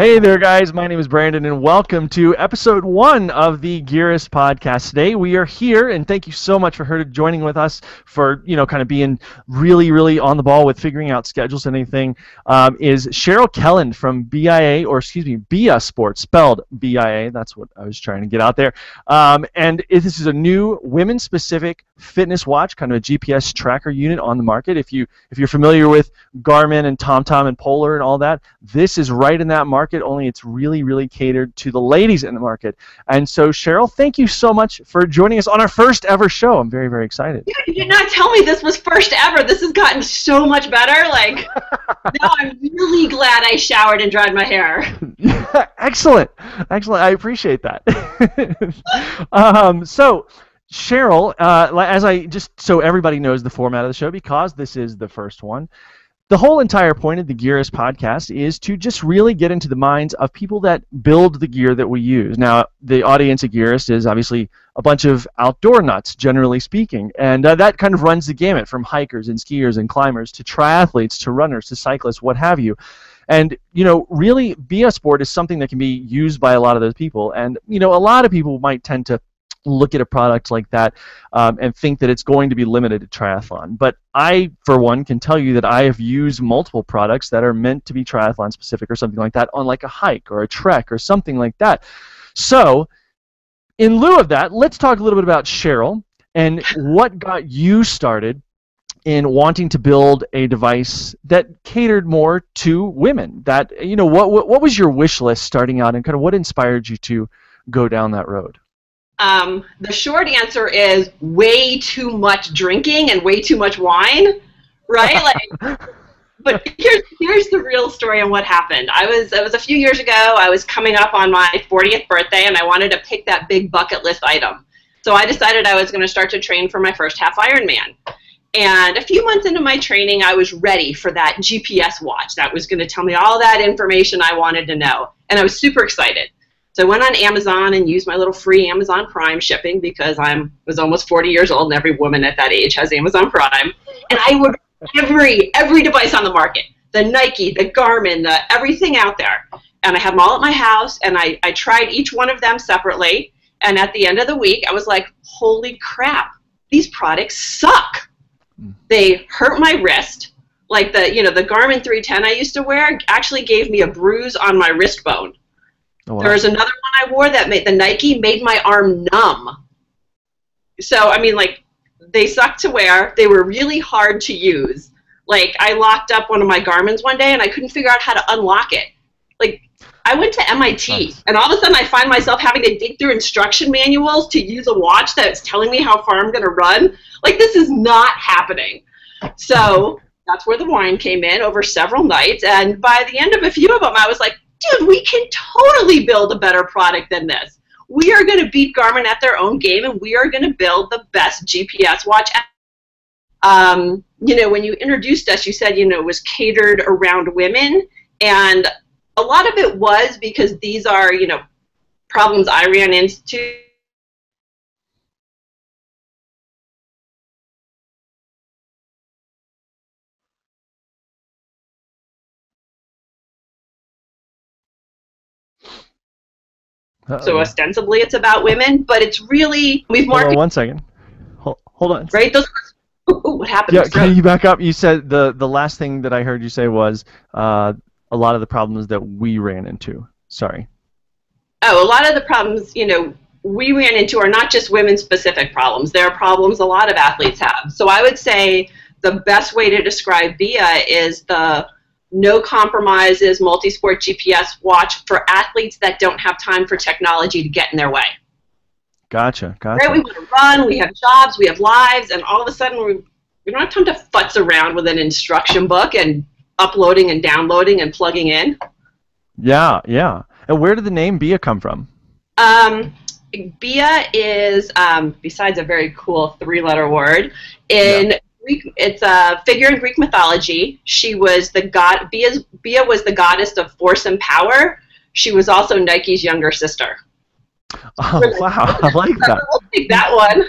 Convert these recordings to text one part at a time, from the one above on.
Hey there, guys. My name is Brandon, and welcome to episode 1 of the Gearist podcast. Today, we are here, and thank you so much for her joining with us for, kind of being really on the ball with figuring out schedules and anything, is Cheryl Kellond from Bia Sports, spelled B-I-A. That's what I was trying to get out there. And this is a new women-specific fitness watch, kind of a GPS tracker unit on the market. If you're familiar with Garmin and TomTom and Polar and all that, this is right in that market, only it's really catered to the ladies in the market. And so, Cheryl, thank you so much for joining us on our first ever show. I'm very exccited. You did not tell me this was first ever. This has gotten so much better. Like, now I'm really glad I showered and dried my hair. Excellent. I appreciate that. So, Cheryl, so everybody knows the format of the show, because this is the first one, the whole entire point of the Gearist podcast is to just really get into the minds of people that build the gear that we use. Now, the audience at Gearist is obviously a bunch of outdoor nuts, generally speaking, and that kind of runs the gamut from hikers and skiers and climbers to triathletes to runners to cyclists, what have you. And, really, Bia Sport is something that can be used by a lot of those people. And, a lot of people might tend to look at a product like that and think that it's going to be limited to triathlon. But I, for one, can tell you that I have used multiple products that are meant to be triathlon specific or something like that on like a hike or a trek or something like that. So, in lieu of that, let's talk a little bit about Cheryl and what got you started in wanting to build a device that catered more to women. That, what was your wish list starting out, and kind of what inspired you to go down that road? The short answer is way too much drinking and way too much wine, right? But here's the real story on what happened. It was a few years ago. I was coming up on my 40th birthday, and I wanted to pick that big bucket list item. So I decided I was going to start to train for my first half Ironman. And a few months into my training, I was ready for that GPS watch that was going to tell me all that information I wanted to know. And I was super excited. So I went on Amazon and used my little free Amazon Prime shipping, because I was almost 40 years old, and every woman at that age has Amazon Prime. And I ordered every device on the market, the Nike, the Garmin, everything out there. And I had them all at my house, and I tried each one of them separately. And at the end of the week, I was like, holy crap, these products suck. They hurt my wrist. Like the Garmin 310 I used to wear actually gave me a bruise on my wrist bone. Oh, wow. There was another one I wore that the Nike made my arm numb. So, I mean, like, they sucked to wear. They were really hard to use. Like, I locked up one of my Garmins one day, and I couldn't figure out how to unlock it. Like, I went to MIT, and all of a sudden I find myself having to dig through instruction manuals to use a watch that's telling me how far I'm going to run. Like, this is not happening. So that's where the wine came in over several nights, and by the end of a few of them, I was like, dude, we can totally build a better product than this. We are going to beat Garmin at their own game, and we are going to build the best GPS watch. When you introduced us, you said, it was catered around women, and a lot of it was because these are, problems I ran into. Uh-oh. So ostensibly it's about women, but it's really, we've marketed. Hold on 1 second. Hold on. Right? What happened? Yeah, can you back up? You said the last thing that I heard you say was a lot of the problems that we ran into. Sorry. Oh, a lot of the problems, we ran into are not just women-specific problems. There are problems a lot of athletes have. So I would say the best way to describe Bia is the no compromises multisport GPS watch for athletes that don't have time for technology to get in their way. Gotcha. Right? We want to run, we have jobs, we have lives, and all of a sudden we don't have time to futz around with an instruction book and uploading and downloading and plugging in. Yeah. And where did the name Bia come from? Bia is, besides a very cool 3-letter word, it's a figure in Greek mythology. She was the god. Bia was the goddess of force and power. She was also Nike's younger sister. Oh, wow. I like that. We'll take that one.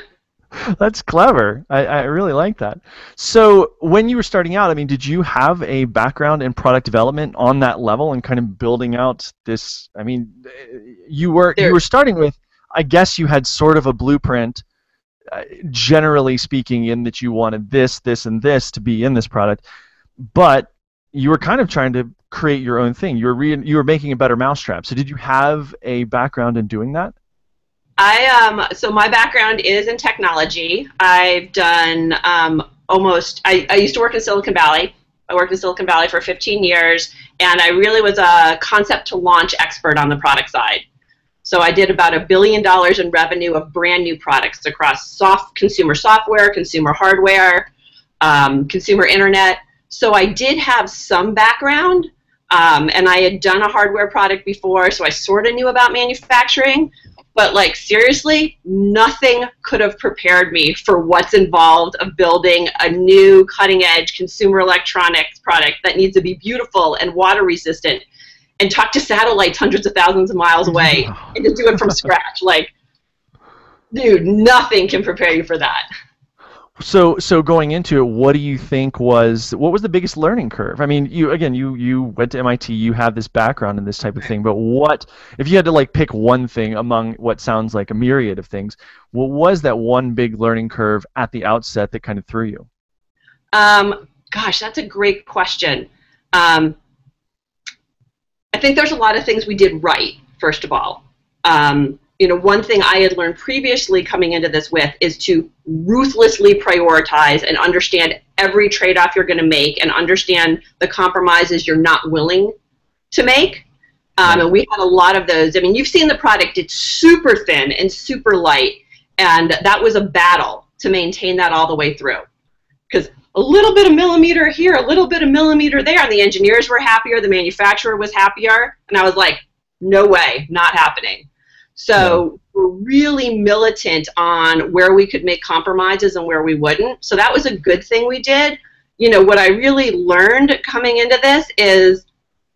That's clever. I really like that. So when you were starting out, I mean, did you have a background in product development on that level and kind of building out this? I mean, you There, were starting with, I guess you had sort of a blueprint, generally speaking, in that you wanted this, this, and this to be in this product, but you were kind of trying to create your own thing. You were making a better mousetrap. So did you have a background in doing that? so my background is in technology. I've done I used to work in Silicon Valley. I worked in Silicon Valley for 15 years, and I really was a concept to launch expert on the product side. So I did about $1 billion in revenue of brand new products across consumer software, consumer hardware, consumer internet. So I did have some background, and I had done a hardware product before, so I sort of knew about manufacturing. But like seriously, nothing could have prepared me for what's involved of building a new cutting-edge consumer electronics product that needs to be beautiful and water resistant and talk to satellites hundreds of thousands of miles away and just do it from scratch. Like, dude, nothing can prepare you for that. So going into it, what do you think what was the biggest learning curve? I mean, you went to MIT, you have this background in this type of thing, but what if you had to like pick one thing among what sounds like a myriad of things, what was that one big learning curve at the outset that kind of threw you? Gosh, that's a great question. I think there's a lot of things we did right, first of all. One thing I had learned previously coming into this with is to ruthlessly prioritize and understand every trade-off you're going to make and understand the compromises you're not willing to make. And we had a lot of those. I mean, you've seen the product. It's super thin and super light, and that was a battle to maintain that all the way through. Because a little bit of millimeter here, a little bit of millimeter there, and the engineers were happier, the manufacturer was happier, and I was like, no way, not happening. So we're really militant on where we could make compromises and where we wouldn't. So that was a good thing we did. What I really learned coming into this is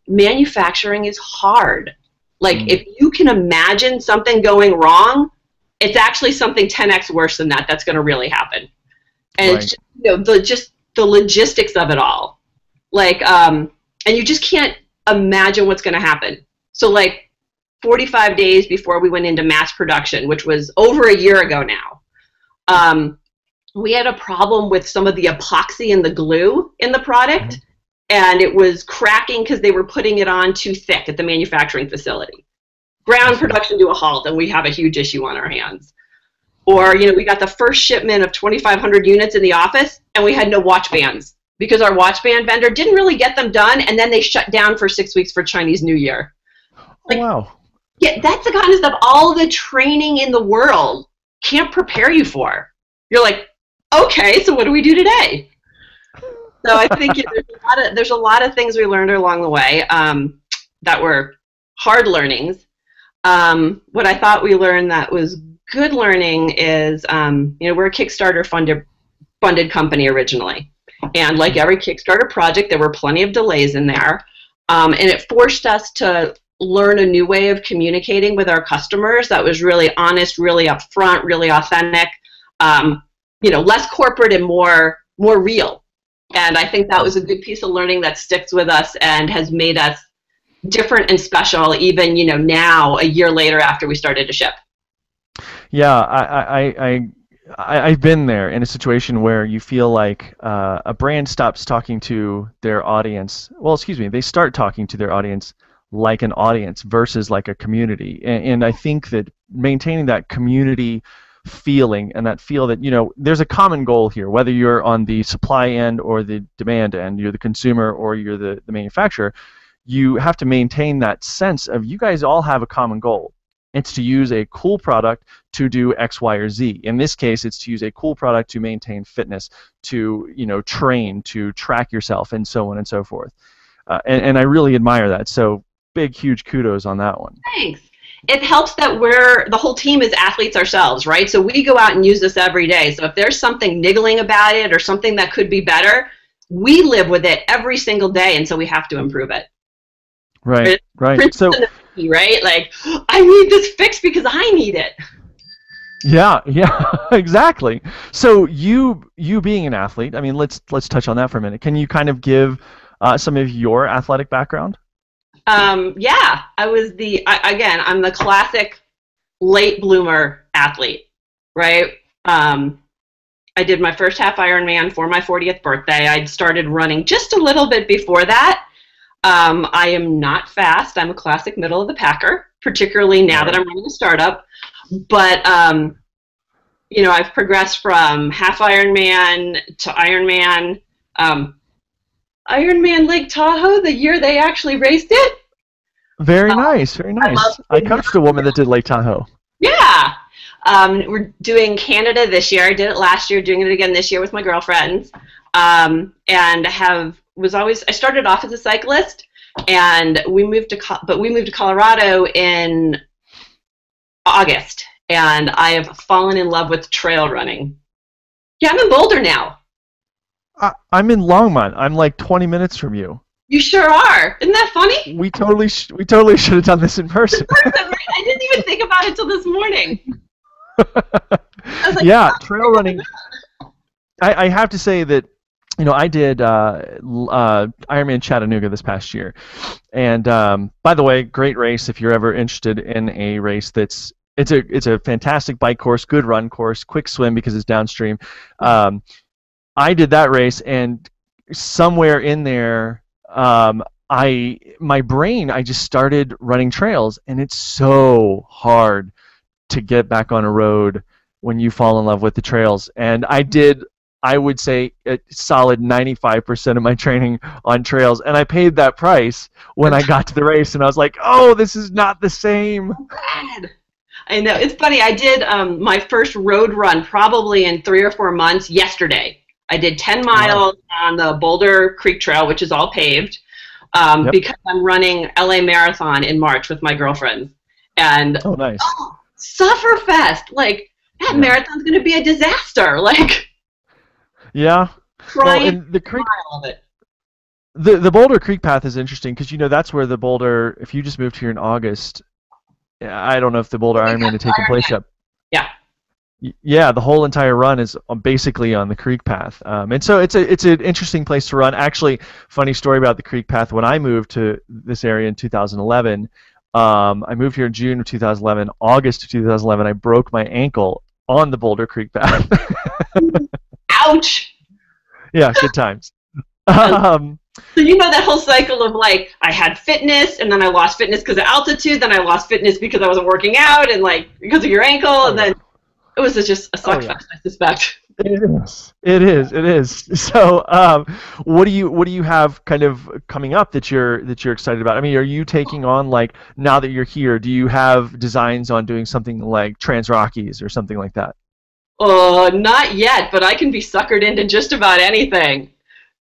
manufacturing is hard. Like, if you can imagine something going wrong, it's actually something 10x worse than that that's going to really happen. And Right. it's just the logistics of it all. Like, and you just can't imagine what's going to happen. So, like, 45 days before we went into mass production, which was over a year ago now, we had a problem with some of the epoxy and the glue in the product, and it was cracking because they were putting it on too thick at the manufacturing facility. Ground production to a halt, and we have a huge issue on our hands. Or, we got the first shipment of 2,500 units in the office, and we had no watch bands because our watch band vendor didn't really get them done, and then they shut down for 6 weeks for Chinese New Year. Like, Wow. Yeah, that's the kind of stuff all the training in the world can't prepare you for. You're like, okay, so what do we do today? So I think there's a lot of things we learned along the way that were hard learnings. What I thought we learned that was good learning is, we're a Kickstarter funded company originally. And like every Kickstarter project, there were plenty of delays in there. And it forced us to learn a new way of communicating with our customers that was really honest, really upfront, really authentic, less corporate and more real. And I think that was a good piece of learning that sticks with us and has made us different and special even, now, a year later after we started to ship. Yeah, I've been there in a situation where you feel like a brand stops talking to their audience. Well, excuse me, they start talking to their audience like an audience versus like a community. And I think that maintaining that community feeling and that feel that, there's a common goal here, whether you're on the supply end or the demand end, you're the consumer or you're the manufacturer, you have to maintain that sense of you guys all have a common goal. It's to use a cool product to do X, Y, or Z. In this case, it's to use a cool product to maintain fitness, to train, to track yourself, and so on and so forth. And I really admire that. So big, huge kudos on that one. Thanks. It helps that the whole team is athletes ourselves, right? So we go out and use this every day. So if there's something niggling about it or something that could be better, we live with it every single day, and so we have to improve it. Right. So, right? Like, I need this fixed because I need it. Yeah, yeah, exactly. So you being an athlete, I mean, let's touch on that for a minute. Can you kind of give some of your athletic background? Yeah, again, I'm the classic late bloomer athlete, right? I did my first half Ironman for my 40th birthday. I'd started running just a little bit before that. I am not fast. I'm a classic middle of the packer, particularly now that Right. I'm running a startup. But I've progressed from half Ironman to Ironman. Um, Ironman Lake Tahoe, the year they actually raced it. Very nice, very I love nice. I Big coached a woman that did Lake Tahoe. Yeah. We're doing Canada this year. I did it last year, doing it again this year with my girlfriends. And I started off as a cyclist, and but we moved to Colorado in August, and I have fallen in love with trail running. Yeah, I'm in Boulder now. I'm in Longmont. I'm like 20 minutes from you. You sure are. Isn't that funny? We totally should have done this in person. I didn't even think about it till this morning. I was like, Yeah, trail running. I have to say that I did Ironman Chattanooga this past year, and by the way, great race if you're ever interested in a race it's a fantastic bike course, good run course, quick swim because it's downstream. I did that race, and somewhere in there, I just started running trails, and it's so hard to get back on a road when you fall in love with the trails. And I would say, a solid 95% of my training on trails, and I paid that price when I got to the race, and I was like, oh, this is not the same. bad. I know. It's funny. I did my first road run probably in 3 or 4 months yesterday. I did 10 Wow. miles on the Boulder Creek Trail, which is all paved, Yep. because I'm running LA Marathon in March with my girlfriends. And Oh, nice. Sufferfest. Like, that Yeah. marathon's going to be a disaster. Like, Yeah. Well, trying and the creek, mile of it. the Boulder Creek path is interesting because that's where the Boulder. If you just moved here in August, I don't know if the Boulder Ironman had taken place yet. Yeah. Yeah, the whole entire run is basically on the creek path, and so it's an interesting place to run. Actually, funny story about the creek path. When I moved to this area in 2011, I moved here in June of 2011. August of 2011, I broke my ankle on the Boulder Creek path. Ouch. Yeah, good times. So Um, you know that whole cycle of like I had fitness and then I lost fitness because of altitude, then I lost fitness because I wasn't working out and like because of your ankle, oh and yeah. then it was just a Oh suck yeah. fest, I suspect. It is. It is. It is. So, what do you have kind of coming up that you're excited about? I mean, are you taking on, like, now that you're here? Do you have designs on doing something like Trans Rockies or something like that? Oh, not yet, but I can be suckered into just about anything.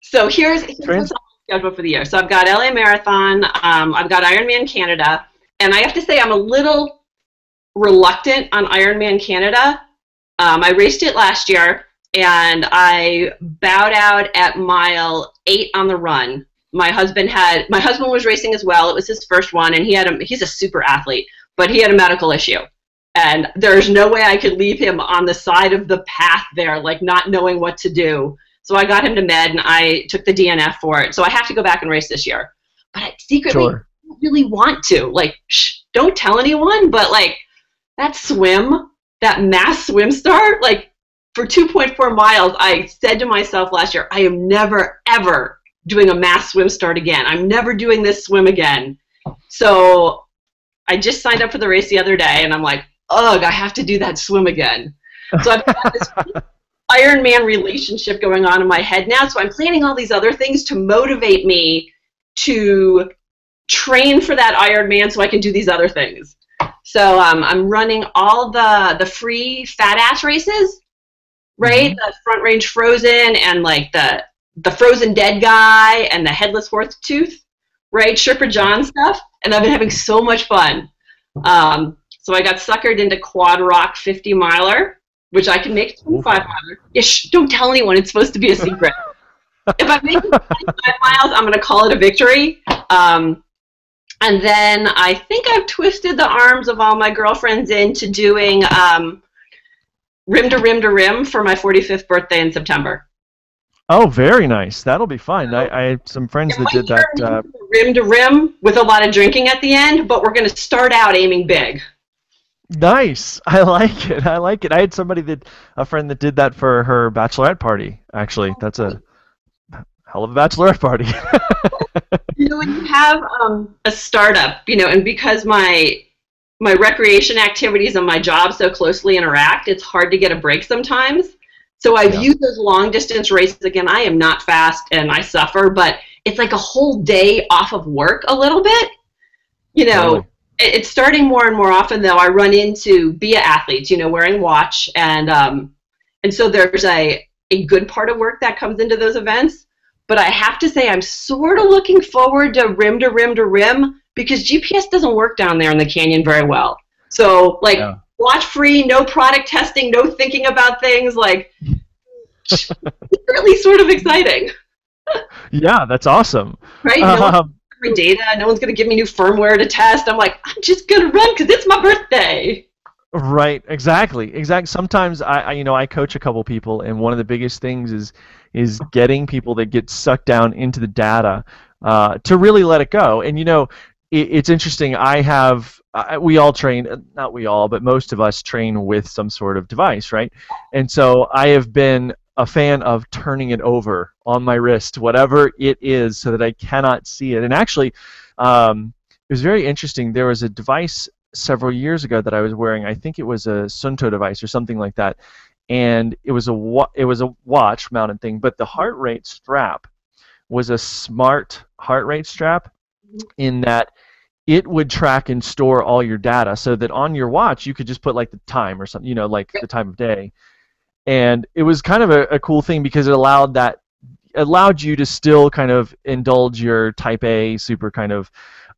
So here's what's Trans. on my schedule for the year. So I've got LA Marathon, I've got Ironman Canada, and I have to say I'm a little reluctant on Ironman Canada. I raced it last year, and I bowed out at mile 8 on the run. My husband was racing as well. It was his first one, and he's a super athlete, but he had a medical issue. And there's no way I could leave him on the side of the path there, like not knowing what to do. So I got him to med, and I took the DNF for it. So I have to go back and race this year. But I secretly Sure. don't really want to. Like, don't tell anyone, but like that swim, that mass swim start, like for 2.4 miles, I said to myself last year, I am never, ever doing a mass swim start again. I'm never doing this swim again. So I just signed up for the race the other day, and I'm like, ugh, I have to do that swim again. So I've got this Ironman relationship going on in my head now, so I'm planning all these other things to motivate me to train for that Ironman so I can do these other things. So I'm running all the free fat ass races, right? Hmm. The Front Range Frozen and like the Frozen Dead guy and the Headless Horse Tooth, right? Sherpa John stuff, and I've been having so much fun. So I got suckered into Quad Rock 50 miler, which I can make 25 miler. Yeah, don't tell anyone. It's supposed to be a secret. If I make it 25 miles, I'm going to call it a victory. And then I think I've twisted the arms of all my girlfriends into doing rim to rim to rim for my 45th birthday in September. Oh, very nice. That'll be fun. So I had some friends it that might did that. turn into rim to rim with a lot of drinking at the end, but we're going to start out aiming big. Nice. I like it. I like it. I had a friend that did that for her bachelorette party. Actually, that's a hell of a bachelorette party. When you have a startup, and because my recreation activities and my job so closely interact, it's hard to get a break sometimes. So I view those long distance races, again, I am not fast and I suffer, but it's like a whole day off of work a little bit. Totally. It's starting more and more often, though. I run into Bia athletes, wearing watch, and so there's a good part of work that comes into those events. But I have to say, I'm sort of looking forward to rim to rim to rim, because GPS doesn't work down there in the canyon very well. So, watch free, no product testing, no thinking about things, it's really sort of exciting. Yeah, that's awesome. Right? My data, no one's going to give me new firmware to test. I'm like, I'm just going to run because it's my birthday. Right, exactly. Sometimes I coach a couple people, and one of the biggest things is getting people that get sucked down into the data to really let it go. And it's interesting. We all train, not we all, but most of us train with some sort of device, right? And so I have been a fan of turning it over on my wrist, whatever it is, so that I cannot see it. And actually, it was very interesting. There was a device several years ago that I was wearing. I think it was a Sunto device or something like that, and it was a watch mounted thing. But the heart rate strap was a smart heart rate strap, in that it would track and store all your data, so that on your watch you could just put like the time or something, like the time of day. And it was kind of a cool thing, because it allowed you to still kind of indulge your type A, super kind of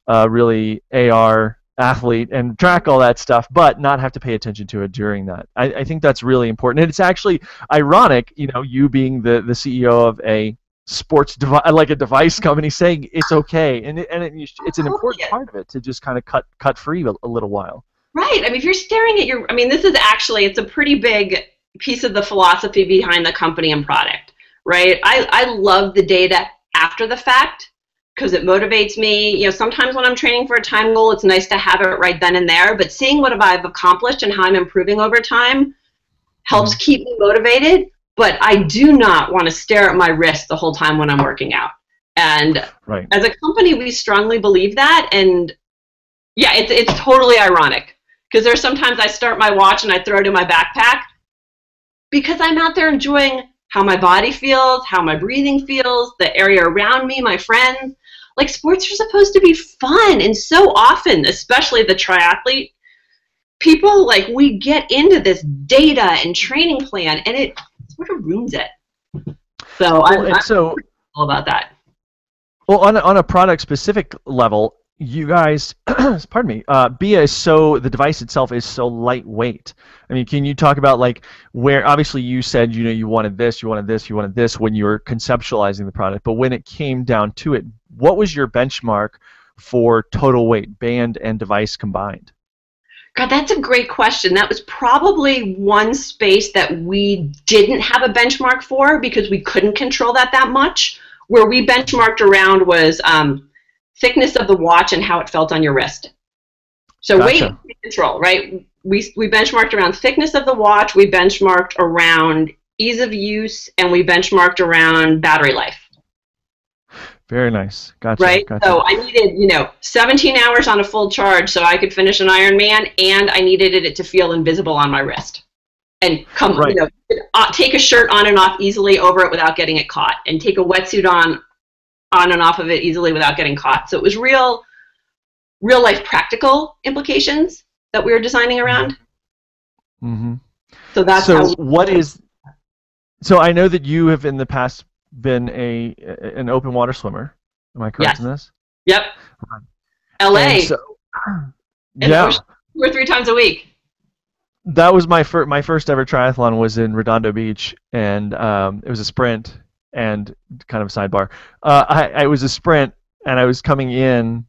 really AR athlete and track all that stuff, but not have to pay attention to it during that. I think that's really important. And it's actually ironic, you being the CEO of a sports like a device company, saying it's okay, and it's an important part of it to just kind of cut free a little while. Right. If you're staring at this is actually, it's a pretty big piece of the philosophy behind the company and product, right? I love the data after the fact, because it motivates me. Sometimes when I'm training for a time goal, it's nice to have it right then and there, but seeing what I've accomplished and how I'm improving over time helps keep me motivated. But I do not want to stare at my wrist the whole time when I'm working out. And as a company, we strongly believe that. And yeah, it's totally ironic, because there's sometimes I start my watch and I throw it in my backpack, because I'm out there enjoying how my body feels, how my breathing feels, the area around me, my friends. Sports are supposed to be fun, and so often, especially the triathlete people, we get into this data and training plan, and it sort of ruins it. So I'm all about that. Well, on a product specific level, you guys, pardon me, Bia is the device itself is so lightweight. Can you talk about where, obviously you said, you wanted this, you wanted this, you wanted this when you were conceptualizing the product, but when it came down to it, what was your benchmark for total weight, band and device combined? God, that's a great question. That was probably one space that we didn't have a benchmark for, because we couldn't control that much. Where we benchmarked around was thickness of the watch and how it felt on your wrist. So Gotcha. Weight control, right? We benchmarked around thickness of the watch, we benchmarked around ease of use, and we benchmarked around battery life. Very nice. Gotcha. Right? Gotcha. So I needed, 17 hours on a full charge so I could finish an Ironman, and I needed it to feel invisible on my wrist. And take a shirt on and off easily over it without getting it caught, and take a wetsuit on and off of it easily without getting caught. So it was real life practical implications that we were designing around. Mm-hmm. So that's So I know that you have in the past been an open water swimmer. Am I correct in this? Yep. LA. Yeah. 2 or 3 times a week. That was my first ever triathlon was in Redondo Beach, and it was a sprint. And kind of a sidebar, I was a sprint, and I was coming in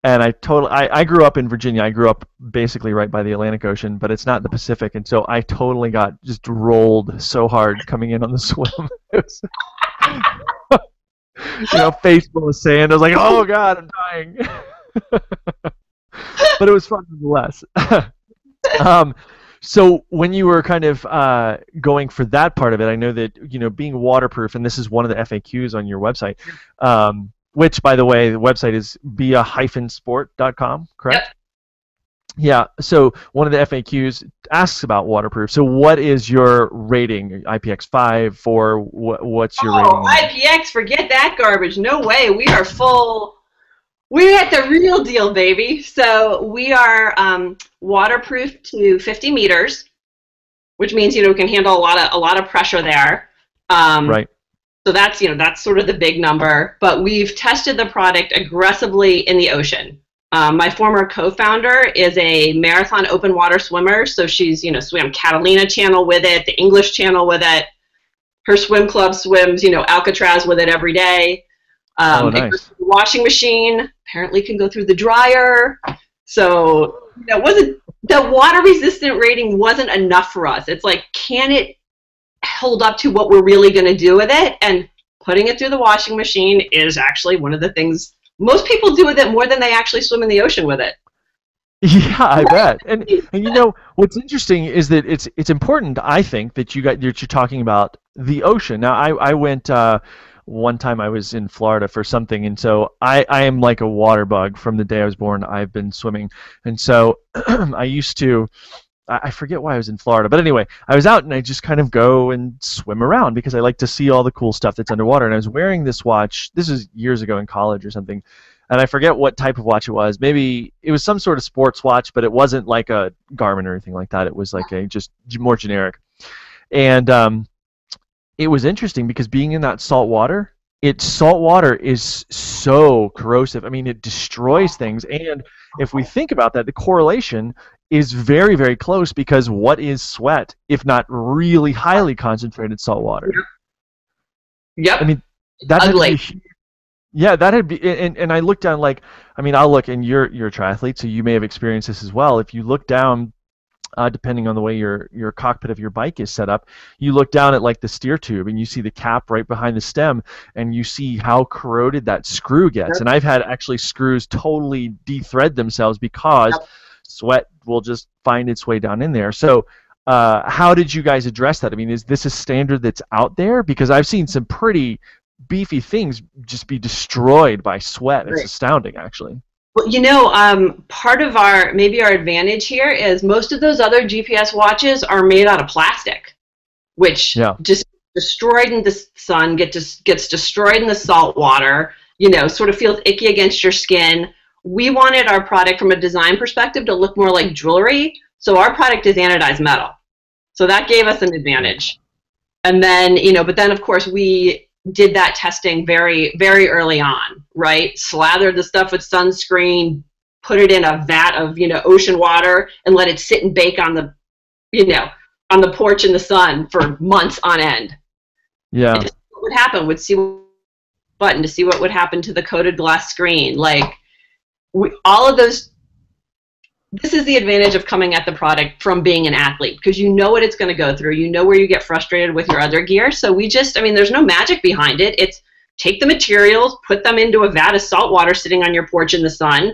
And I grew up in Virginia. I grew up basically right by the Atlantic Ocean, but it's not the Pacific, and so I totally got just rolled so hard coming in on the swim. It was, face full of sand. I was like, oh God, I'm dying. But it was fun nonetheless. So when you were kind of going for that part of it, I know that being waterproof, and this is one of the FAQs on your website, which, by the way, the website is bia-sport.com, correct? Yep. Yeah. So one of the FAQs asks about waterproof. So what is your rating? IPX5, 4? What's your rating? Oh, IPX, forget that garbage. No way. We are full. We're at the real deal, baby. So we are waterproof to 50 meters, which means we can handle a lot of pressure there. Right. So that's sort of the big number. But we've tested the product aggressively in the ocean. My former co-founder is a marathon open water swimmer, so she's swam Catalina Channel with it, the English Channel with it. Her swim club swims Alcatraz with it every day. Oh, nice. It goes through the washing machine. Apparently, can go through the dryer. So the water resistant rating wasn't enough for us. It's like, can it hold up to what we're really going to do with it? And putting it through the washing machine is actually one of the things most people do with it more than they actually swim in the ocean with it. Yeah, I bet. And what's interesting is that it's important, I think, that you're talking about the ocean. Now, I went one time. I was in Florida for something, and so I am like a water bug from the day I was born. I've been swimming, and so I used to. I forget why I was in Florida, but anyway, I was out and I just kind of go and swim around because I like to see all the cool stuff that's underwater. And I was wearing this watch. This is years ago in college or something, and I forget what type of watch it was. Maybe it was some sort of sports watch, but it wasn't like a Garmin or anything like that. It was like a just more generic. And it was interesting because being in that salt water, salt water is so corrosive. I mean, it destroys things. And if we think about that, the correlation is very, very close, because what is sweat if not really highly concentrated salt water? Yep. I mean, that ugly. That'd be, and I look down, I'll look, and you're a triathlete, so you may have experienced this as well. If you look down, depending on the way your cockpit of your bike is set up, you look down at like the steer tube and you see the cap right behind the stem, and you see how corroded that screw gets. Yep. And I've had actually screws totally de-thread themselves because sweat will just find its way down in there. So how did you guys address that? I mean, is this a standard that's out there? Because I've seen some pretty beefy things just be destroyed by sweat. It's astounding, actually. Well, part of our advantage here is most of those other GPS watches are made out of plastic, which just destroyed in the sun, gets destroyed in the salt water, sort of feels icky against your skin. We wanted our product from a design perspective to look more like jewelry, so our product is anodized metal. So that gave us an advantage. And then, but then of course we did that testing very, very early on, right? Slathered the stuff with sunscreen, put it in a vat of, ocean water, and let it sit and bake on the, on the porch in the sun for months on end. Yeah. And what would happen? Would see button to see what would happen to the coated glass screen. All of those. This is the advantage of coming at the product from being an athlete, because you know what it's going to go through. You know where you get frustrated with your other gear. So there's no magic behind it. It's take the materials, put them into a vat of salt water sitting on your porch in the sun,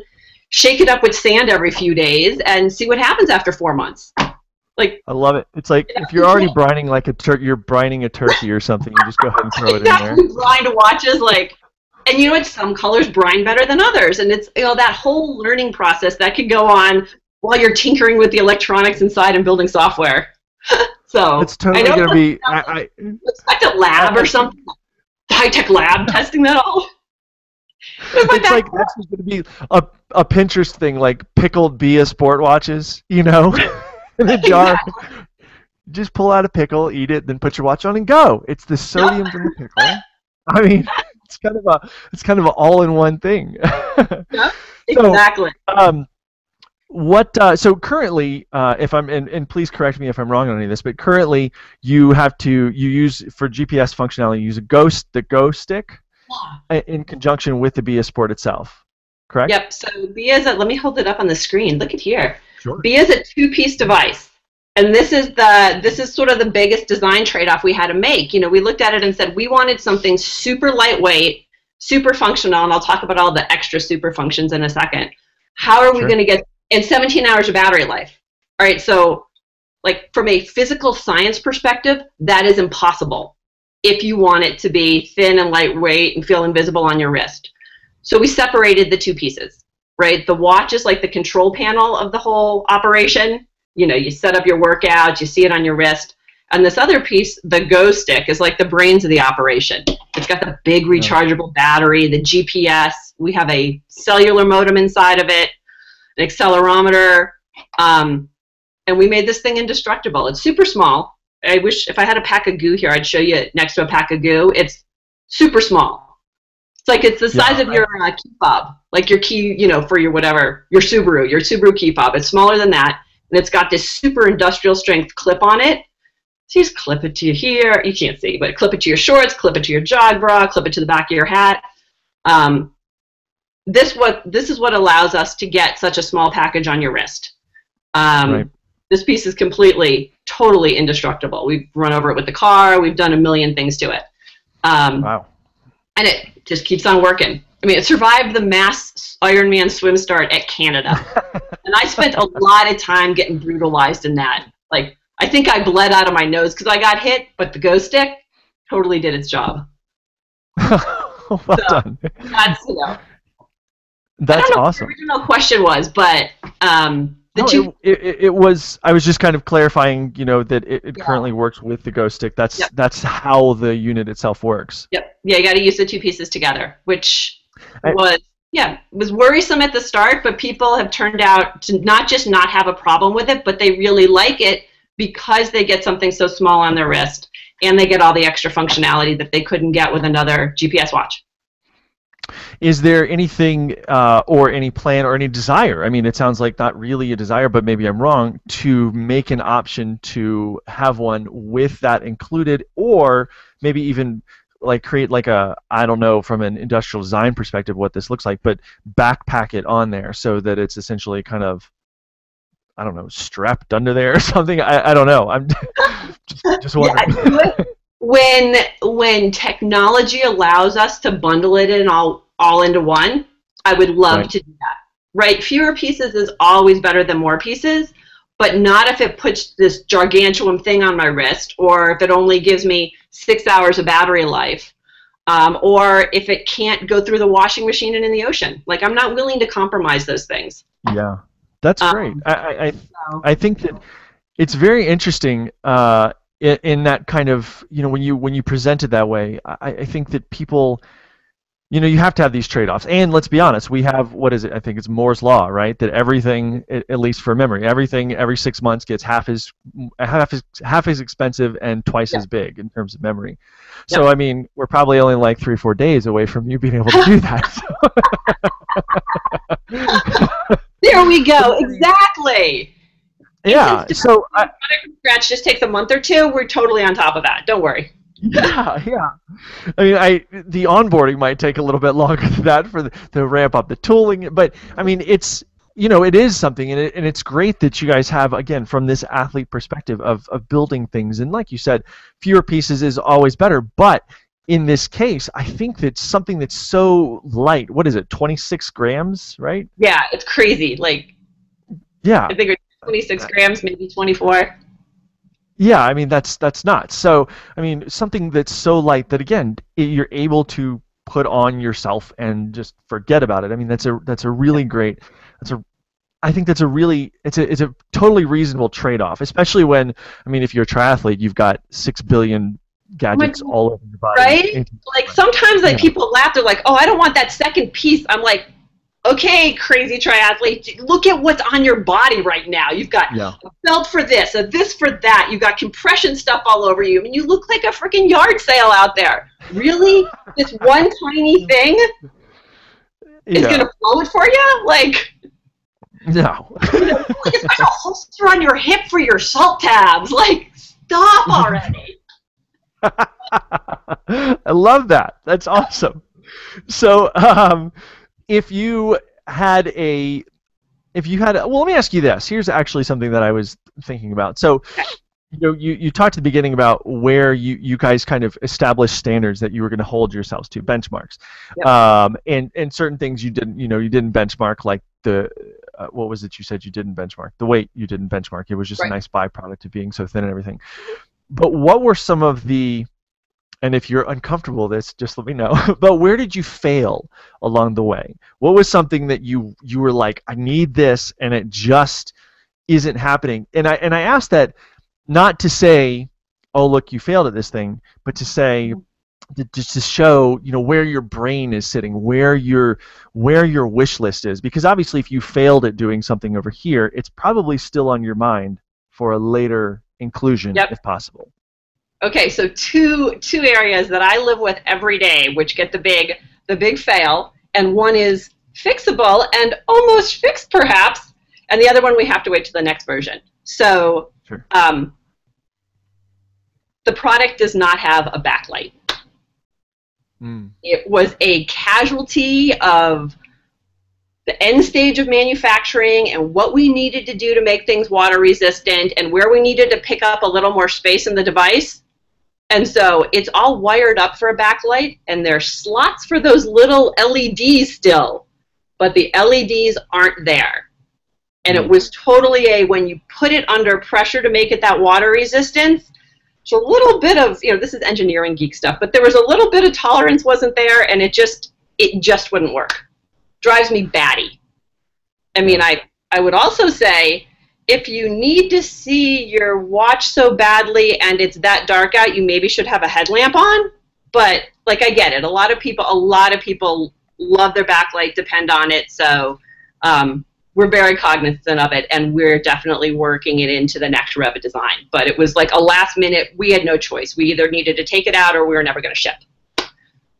shake it up with sand every few days, and see what happens after 4 months. I love it. It's like if you're already brining you're brining a turkey or something, you just go ahead and throw it in there. Brine watches and some colors brine better than others, and it's that whole learning process that can go on while you're tinkering with the electronics inside and building software. So it's totally going to be expect a lab or something, high-tech lab testing that all. It's like that's going to be a Pinterest thing, like pickled Bia Sport watches, in a jar. Exactly. Just pull out a pickle, eat it, then put your watch on and go. It's the sodium from the pickle. I mean, it's kind of an all-in-one thing. Yeah, exactly. So currently, if I'm and please correct me if I'm wrong on any of this, but currently you use for GPS functionality, you use the Go stick in conjunction with the Bia Sport itself. correct? Yep. So Bia's let me hold it up on the screen. Look at here. Sure. Bia's a two-piece device. And this is sort of the biggest design trade-off we had to make. You know, we looked at it and said we wanted something super lightweight, super functional, and I'll talk about all the extra super functions in a second. How are we going to get in 17 hours of battery life? All right, so like from a physical science perspective, that is impossible if you want it to be thin and lightweight and feel invisible on your wrist. So we separated the two pieces, right? The watch is like the control panel of the whole operation. You know, you set up your workout, you see it on your wrist. And this other piece, the Go Stick, is like the brains of the operation. It's got the big rechargeable battery, the GPS. We have a cellular modem inside of it, an accelerometer, and we made this thing indestructible. It's super small. I wish if I had a pack of goo here, I'd show you it next to a pack of goo. It's super small. It's like it's the size of your key fob, like your key, you know, for your whatever, your Subaru key fob. It's smaller than that, and it's got this super industrial strength clip on it. So you just clip it to here. You can't see, but clip it to your shorts, clip it to your jog bra, clip it to the back of your hat. This is what allows us to get such a small package on your wrist. This piece is totally indestructible. We've run over it with the car. We've done a million things to it. Wow. And it just keeps on working. I mean, it survived the mass Ironman swim start at Canada. And I spent a lot of time getting brutalized in that. Like, I think I bled out of my nose because I got hit, but the Go Stick totally did its job. Well done. That's, you know. That's I don't know awesome. what the original question was, but it was. I was just kind of clarifying, you know, that it currently works with the Go Stick. That's how the unit itself works. Yep. Yeah, you got to use the two pieces together, which was worrisome at the start, but people have turned out to not just not have a problem with it, but they really like it because they get something so small on their wrist, and they get all the extra functionality that they couldn't get with another GPS watch. Is there anything or any plan or any desire, I mean, it sounds like not really a desire, but maybe I'm wrong, to make an option to have one with that included, or maybe even like create like a, I don't know from an industrial design perspective what this looks like, but backpack it on there so that it's essentially kind of, I don't know, strapped under there or something? I don't know. I'm just wondering. When technology allows us to bundle it in all into one, I would love to do that. Right? Fewer pieces is always better than more pieces, but not if it puts this gargantuan thing on my wrist, or if it only gives me 6 hours of battery life, or if it can't go through the washing machine and in the ocean. Like, I'm not willing to compromise those things. Yeah, that's great. I think that it's very interesting in that kind of, you know, when you present it that way. I think that people, you know, you have to have these trade-offs. And let's be honest, we have, what is it? I think it's Moore's Law, right? That everything, at least for memory, everything every 6 months gets half as expensive and twice as big in terms of memory. So, I mean, we're probably only like 3 or 4 days away from you being able to do that. There we go. Exactly. Yeah. So scratch just takes a month or two. We're totally on top of that. Don't worry. Yeah. I mean, the onboarding might take a little bit longer than that for to ramp up the tooling, but I mean, it's, you know, it is something, and it's great that you guys have, again, from this athlete perspective of building things, and like you said, fewer pieces is always better, but in this case, I think that something that's so light, what is it, 26 grams, right? Yeah, it's crazy. Like, yeah, I think it's 26 grams, maybe 24. Yeah, I mean, that's nuts. So, I mean, something that's so light that, again, you're able to put on yourself and just forget about it. I mean, that's a really great, I think that's a really, it's a totally reasonable trade-off, especially when, I mean, if you're a triathlete, you've got 6 billion gadgets all over your body. Right? Like, sometimes like people laugh, they're like, oh, I don't want that second piece. I'm like, okay, crazy triathlete, look at what's on your body right now. You've got a belt for this, a this for that. You've got compression stuff all over you. I mean, you look like a freaking yard sale out there. Really? This one tiny thing is going to blow it for you? Like, no. You know, like a special holster on your hip for your salt tabs. Like, stop already. I love that. That's awesome. So, if you well, let me ask you this. Here's actually something that I was thinking about. So, Okay. you talked at the beginning about where you guys kind of established standards that you were going to hold yourselves to, benchmarks. Yep. And certain things you didn't benchmark, like what was it you said you didn't benchmark? The weight you didn't benchmark. It was just a Right. nice byproduct of being so thin and everything. But what were some of the, and if you're uncomfortable with this, just let me know. But where did you fail along the way? What was something that you were like, I need this, and it just isn't happening? And I asked that not to say, oh look, you failed at this thing, but to say, just to show, where your brain is sitting, where your wish list is, because obviously if you failed at doing something over here, it's probably still on your mind for a later inclusion, Yep. if possible. Okay, so two areas that I live with every day, which get the big fail, and one is fixable and almost fixed perhaps, and the other one we have to wait to the next version. So Sure. The product does not have a backlight. It was a casualty of the end stage of manufacturing and what we needed to do to make things water resistant and where we needed to pick up a little more space in the device. And so it's all wired up for a backlight, and there's slots for those little LEDs still, but the LEDs aren't there. And it was totally when you put it under pressure to make it that water resistance, so a little bit of, this is engineering geek stuff, but there was a little bit of tolerance wasn't there, and it just wouldn't work. Drives me batty. I mean, I would also say, if you need to see your watch so badly and it's that dark out, you maybe should have a headlamp on. But like, I get it. A lot of people love their backlight, depend on it. So we're very cognizant of it, and we're definitely working it into the next Reva design. But it was like a last minute. We had no choice. We either needed to take it out or we were never going to ship.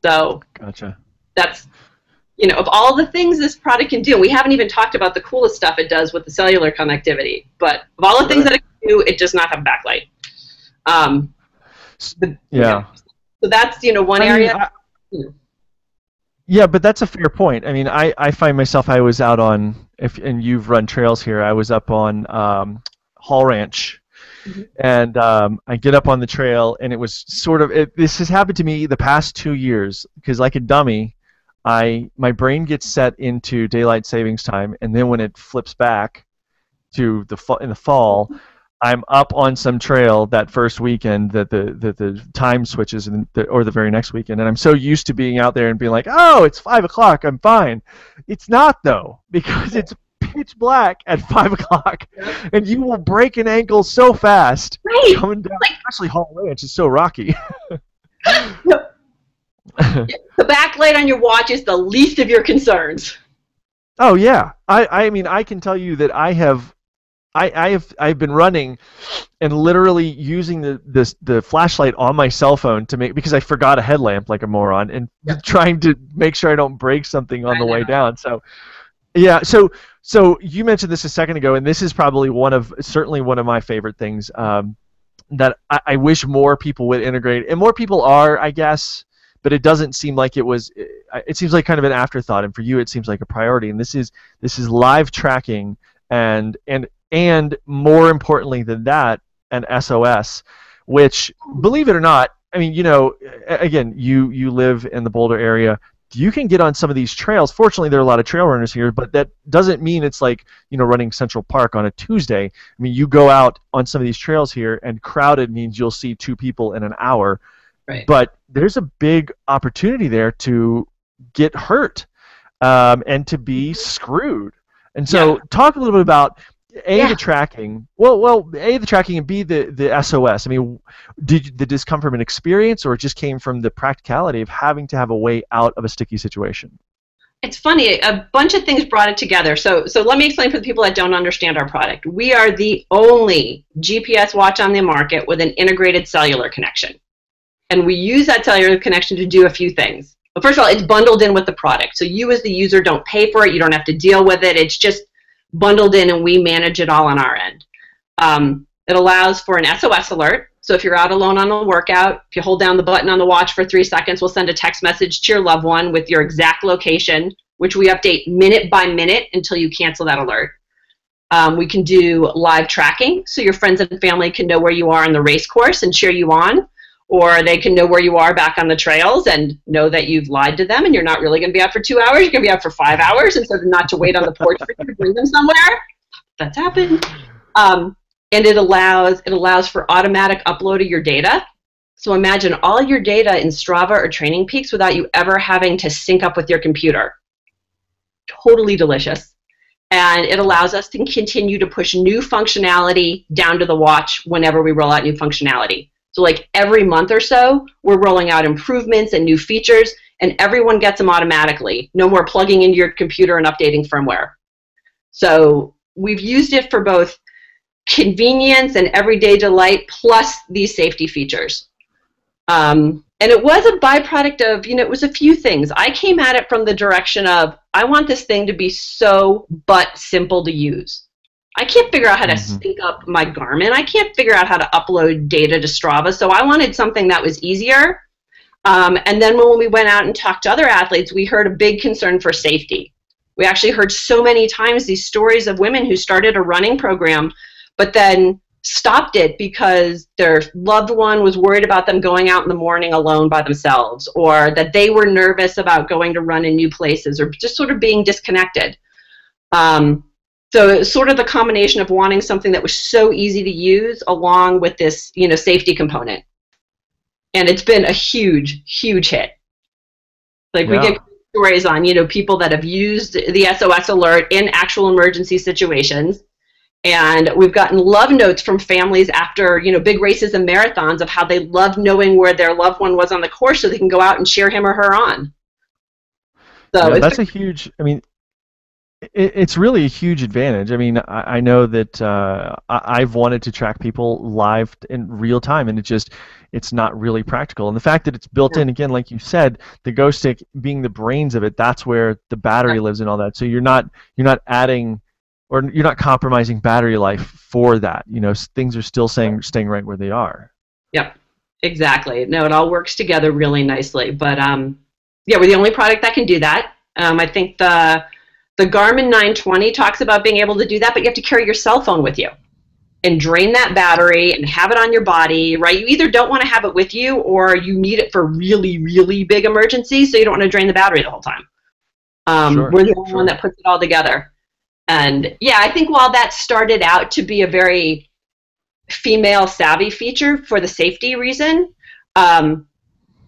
So Gotcha. that's, of all the things this product can do, we haven't even talked about the coolest stuff it does with the cellular connectivity, but of all the things that it can do, it does not have backlight. Yeah. So that's, one area. Yeah, but that's a fair point. I mean, I find myself, I was out on, and you've run trails here, I was up on Hall Ranch, and I get up on the trail, and it was sort of, this has happened to me the past 2 years, because like a dummy, my brain gets set into daylight savings time, and then when it flips back to in the fall, I'm up on some trail that first weekend that the time switches, or the very next weekend, and I'm so used to being out there and being like, oh, it's 5 o'clock, I'm fine. It's not though, because it's pitch black at 5 o'clock, and you will break an ankle so fast coming down, especially Hall Ranch is so rocky. The backlight on your watch is the least of your concerns. Oh yeah, I mean, I can tell you that I've been running and literally using the flashlight on my cell phone because I forgot a headlamp like a moron, and trying to make sure I don't break something on the way down. So yeah, so you mentioned this a second ago, and this is probably certainly one of my favorite things that I wish more people would integrate, and more people are, I guess. But it doesn't seem like it was. It seems like kind of an afterthought, and for you, it seems like a priority. And this is live tracking, and more importantly than that, an SOS, which, believe it or not, I mean, again, you live in the Boulder area. You can get on some of these trails. Fortunately, there are a lot of trail runners here, but that doesn't mean it's like running Central Park on a Tuesday. I mean, you go out on some of these trails here, and crowded means you'll see 2 people in an hour. Right. But there's a big opportunity there to get hurt and to be screwed. And so talk a little bit about the tracking. Well, A, the tracking, and B, the SOS. I mean, did this come from an experience, or it just came from the practicality of having to have a way out of a sticky situation? It's funny, a bunch of things brought it together. So let me explain for the people that don't understand our product. We are the only GPS watch on the market with an integrated cellular connection. And we use that cellular connection to do a few things. But first of all, it's bundled in with the product. So you as the user don't pay for it. You don't have to deal with it. It's just bundled in, and we manage it all on our end. It allows for an SOS alert. So if you're out alone on a workout, if you hold down the button on the watch for 3 seconds, we'll send a text message to your loved one with your exact location which we update minute by minute until you cancel that alert. We can do live tracking, so your friends and family can know where you are on the race course and cheer you on, or they can know where you are back on the trails and know that you've lied to them and you're not really going to be out for 2 hours, you're going to be out for 5 hours instead of not to wait on the porch for you to bring them somewhere. That's happened. And it allows for automatic upload of your data. So imagine all your data in Strava or Training Peaks without you ever having to sync up with your computer. Totally delicious. And it allows us to continue to push new functionality down to the watch whenever we roll out new functionality. So like every month or so, we're rolling out improvements and new features, and everyone gets them automatically. No more plugging into your computer and updating firmware. So we've used it for both convenience and everyday delight, plus these safety features. And it was a byproduct of, it was a few things. I came at it from the direction of, I want this thing to be so but simple to use. I can't figure out how to sync up my Garmin. I can't figure out how to upload data to Strava. So I wanted something that was easier. And then when we went out and talked to other athletes, we heard a big concern for safety. We actually heard so many times these stories of women who started a running program, but then stopped it because their loved one was worried about them going out in the morning alone by themselves, or that they were nervous about going to run in new places, or just sort of being disconnected. So it was sort of the combination of wanting something that was so easy to use along with this, safety component. And it's been a huge, huge hit. Like we get stories on, people that have used the SOS alert in actual emergency situations. And we've gotten love notes from families after, big races and marathons of how they love knowing where their loved one was on the course so they can go out and cheer him or her on. So that's a huge, it's really a huge advantage. I know that I've wanted to track people live in real time, and it's not really practical. And the fact that it's built in, again, like you said, the Go Stick being the brains of it, that's where the battery lives and all that. So you're not adding, or you're not compromising battery life for that. Things are still staying right where they are. Yep, exactly. No, it all works together really nicely. But we're the only product that can do that. I think the Garmin 920 talks about being able to do that, but you have to carry your cell phone with you and drain that battery and have it on your body, right? You either don't want to have it with you, or you need it for really, really big emergencies, so you don't want to drain the battery the whole time. We're the only one that puts it all together. And I think while that started out to be a very female savvy feature for the safety reason,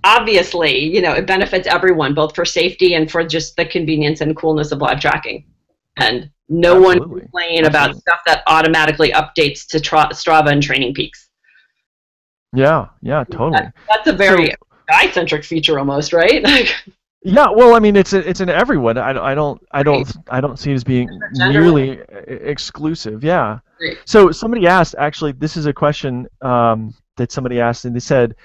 obviously, it benefits everyone, both for safety and for just the convenience and coolness of live tracking. And no one can complain about stuff that automatically updates to Strava and Training Peaks. Yeah, totally. That's a very guy-centric feature almost, right? Yeah, well, it's in everyone. I don't see it as being nearly exclusive. Yeah. Right. So somebody asked, actually, this is a question that somebody asked, and they said,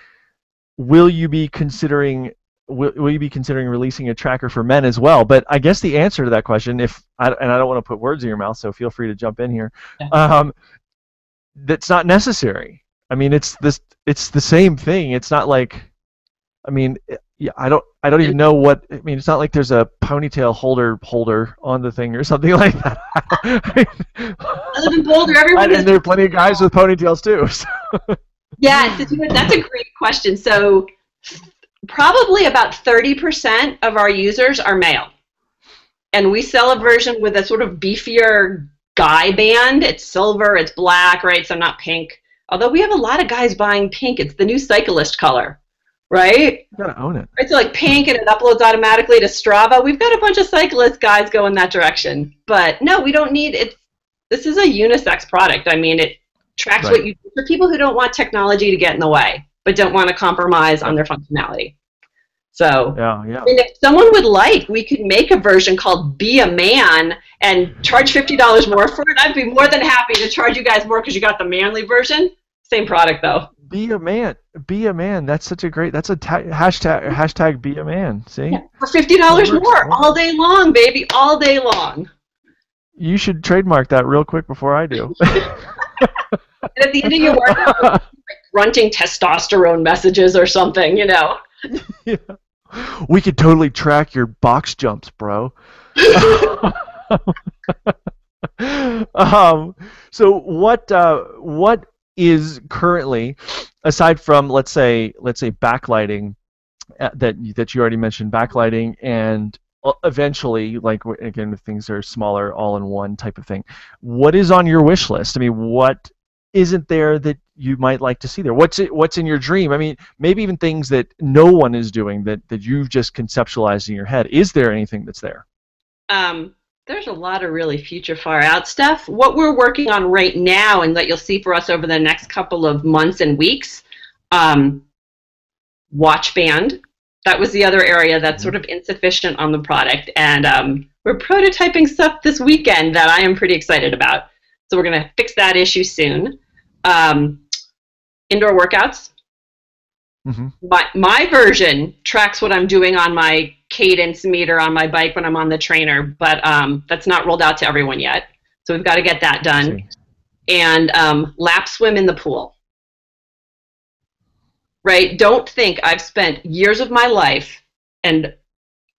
will you be considering releasing a tracker for men as well? But I guess the answer to that question, and I don't want to put words in your mouth, so feel free to jump in here. Yeah. That's not necessary. It's the same thing. It's not like, I don't even know what. It's not like there's a ponytail holder on the thing or something like that. I live in Boulder. Everyone and there are plenty of guys with ponytails too. So. Yeah, that's a great question. So probably about 30% of our users are male. And we sell a version with a sort of beefier guy band. It's silver, it's black, right? So not pink. Although we have a lot of guys buying pink. It's the new cyclist color, right? You gotta own it. It's like pink and it uploads automatically to Strava. We've got a bunch of cyclist guys going that direction. But no, we don't need it. This is a unisex product. It tracks what you do for people who don't want technology to get in the way, but don't want to compromise on their functionality. So, if someone would like, we could make a version called Be a Man and charge $50 more for it. I'd be more than happy to charge you guys more because you got the manly version. Same product though. Be a man. Be a man. That's such a great. That's a hashtag. Be a man. See. Yeah, for $50 more all day long, baby, all day long. You should trademark that real quick before I do. And at the end of your workout, like grunting testosterone messages or something, Yeah. We could totally track your box jumps, bro. So what is currently, aside from let's say backlighting, that you already mentioned, backlighting, and eventually, like again, if things are smaller, all-in-one type of thing, what is on your wish list? I mean, what isn't there that you might like to see there? What's in your dream? I mean, maybe even things that no one is doing that you've just conceptualized in your head. Is there anything that's there? There's a lot of really future far out stuff. What we're working on right now, and that you'll see for us over the next couple of months and weeks, watch band. That was the other area that's sort of insufficient on the product, and we're prototyping stuff this weekend that I am pretty excited about. So we're going to fix that issue soon. Indoor workouts. Mm-hmm. My version tracks what I'm doing on my cadence meter on my bike when I'm on the trainer, but that's not rolled out to everyone yet. So we've got to get that done. And lap swim in the pool. Right? Don't think I've spent years of my life and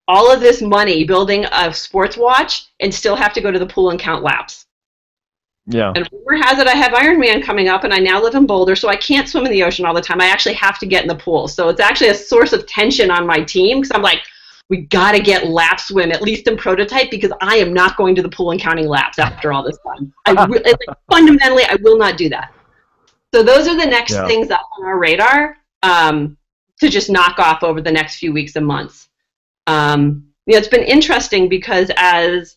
all of this money building a sports watch and still have to go to the pool and count laps. Yeah. And rumor has it I have Ironman coming up, and I now live in Boulder, so I can't swim in the ocean all the time. I actually have to get in the pool. So it's actually a source of tension on my team, because I'm like, we got to get lap swim, at least in prototype, because I am not going to the pool and counting laps after all this time. Fundamentally, I will not do that. So those are the next things up on our radar to just knock off over the next few weeks and months. It's been interesting because as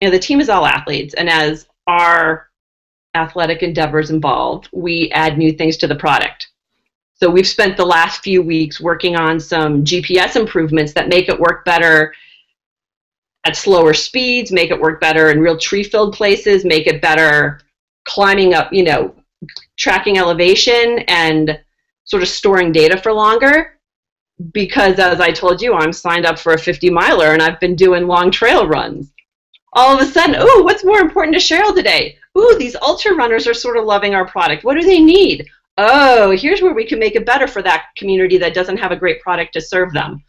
the team is all athletes, and as our athletic endeavors involved, we add new things to the product. So we've spent the last few weeks working on some GPS improvements that make it work better at slower speeds, make it work better in real tree-filled places, make it better climbing up, tracking elevation and sort of storing data for longer. Because as I told you, I'm signed up for a 50-miler and I've been doing long trail runs. All of a sudden, ooh, what's more important to Cheryl today? Ooh, these ultra runners are sort of loving our product. What do they need? Oh, here's where we can make it better for that community that doesn't have a great product to serve them.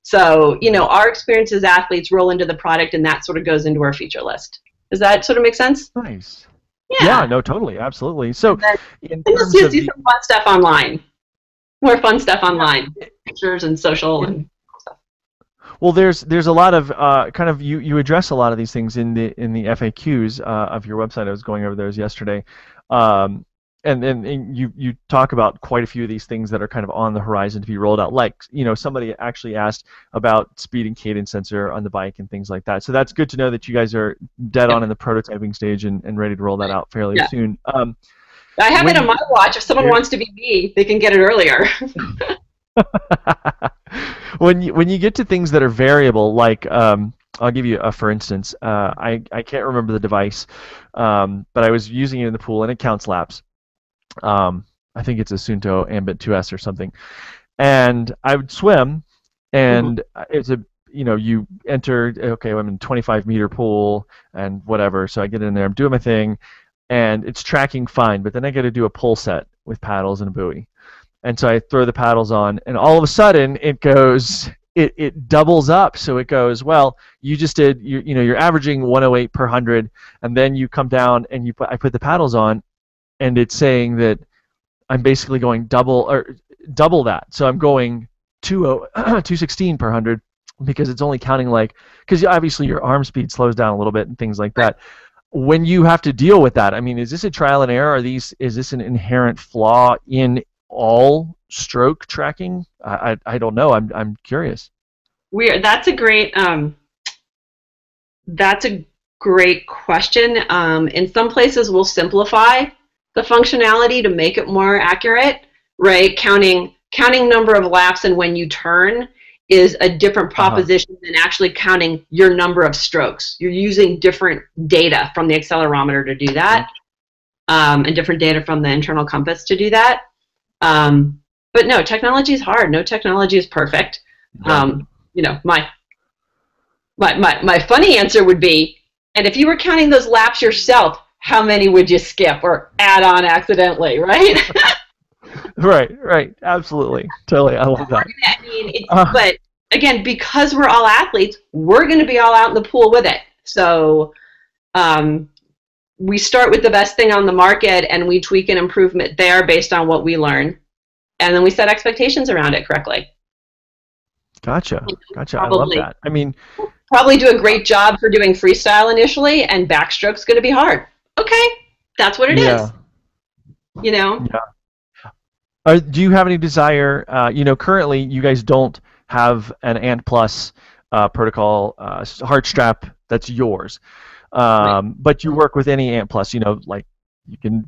So, our experience as athletes roll into the product, and that sort of goes into our feature list. Does that sort of make sense? Nice. Yeah, no, totally, absolutely. So, in terms of do some fun stuff online. More fun stuff online. Pictures and social and stuff. Well, there's a lot of kind of you address a lot of these things in the FAQs of your website. I was going over those yesterday, and you talk about quite a few of these things that are kind of on the horizon to be rolled out. Like somebody actually asked about speed and cadence sensor on the bike and things like that. So that's good to know that you guys are dead on in the prototyping stage and ready to roll that out fairly soon. I have it on my watch. If someone wants to be me, they can get it earlier. When you get to things that are variable, like I'll give you for instance, I can't remember the device, but I was using it in the pool and it counts laps. I think it's a Suunto Ambit 2S or something, and I would swim, and it's a you enter, okay, I'm in 25-meter pool and whatever, so I get in there, I'm doing my thing, and it's tracking fine, but then I got to do a pull set with paddles and a buoy. And so I throw the paddles on, and all of a sudden it goes, it doubles up. So it goes, well, you just did, you're averaging 108 per 100, and then you come down and I put the paddles on, and it's saying that I'm basically going double that. So I'm going 216 per 100 because it's only counting because obviously your arm speed slows down a little bit and things like that. When you have to deal with that, I mean, is this a trial and error? Is this an inherent flaw in all stroke tracking? I don't know. I'm curious. That's a great question. In some places, we'll simplify the functionality to make it more accurate. Right, counting number of laps and when you turn is a different proposition than actually counting your number of strokes. You're using different data from the accelerometer to do that, and different data from the internal compass to do that. But no, technology is hard. No technology is perfect. My funny answer would be, and if you were counting those laps yourself, how many would you skip or add on accidentally, right? Right, absolutely, totally. I love that. I mean, but again, because we're all athletes, we're going to be all out in the pool with it. So we start with the best thing on the market, and we tweak and improve it there based on what we learn. And then we set expectations around it correctly. Gotcha. Gotcha. I love Probably. that. I mean, Probably do a great job for doing freestyle initially, and backstroke's going to be hard. Okay, that's what it is. You know? Yeah. Do you have any desire, currently you guys don't have an Ant Plus protocol heart strap that's yours, but you work with any Ant Plus, like you can,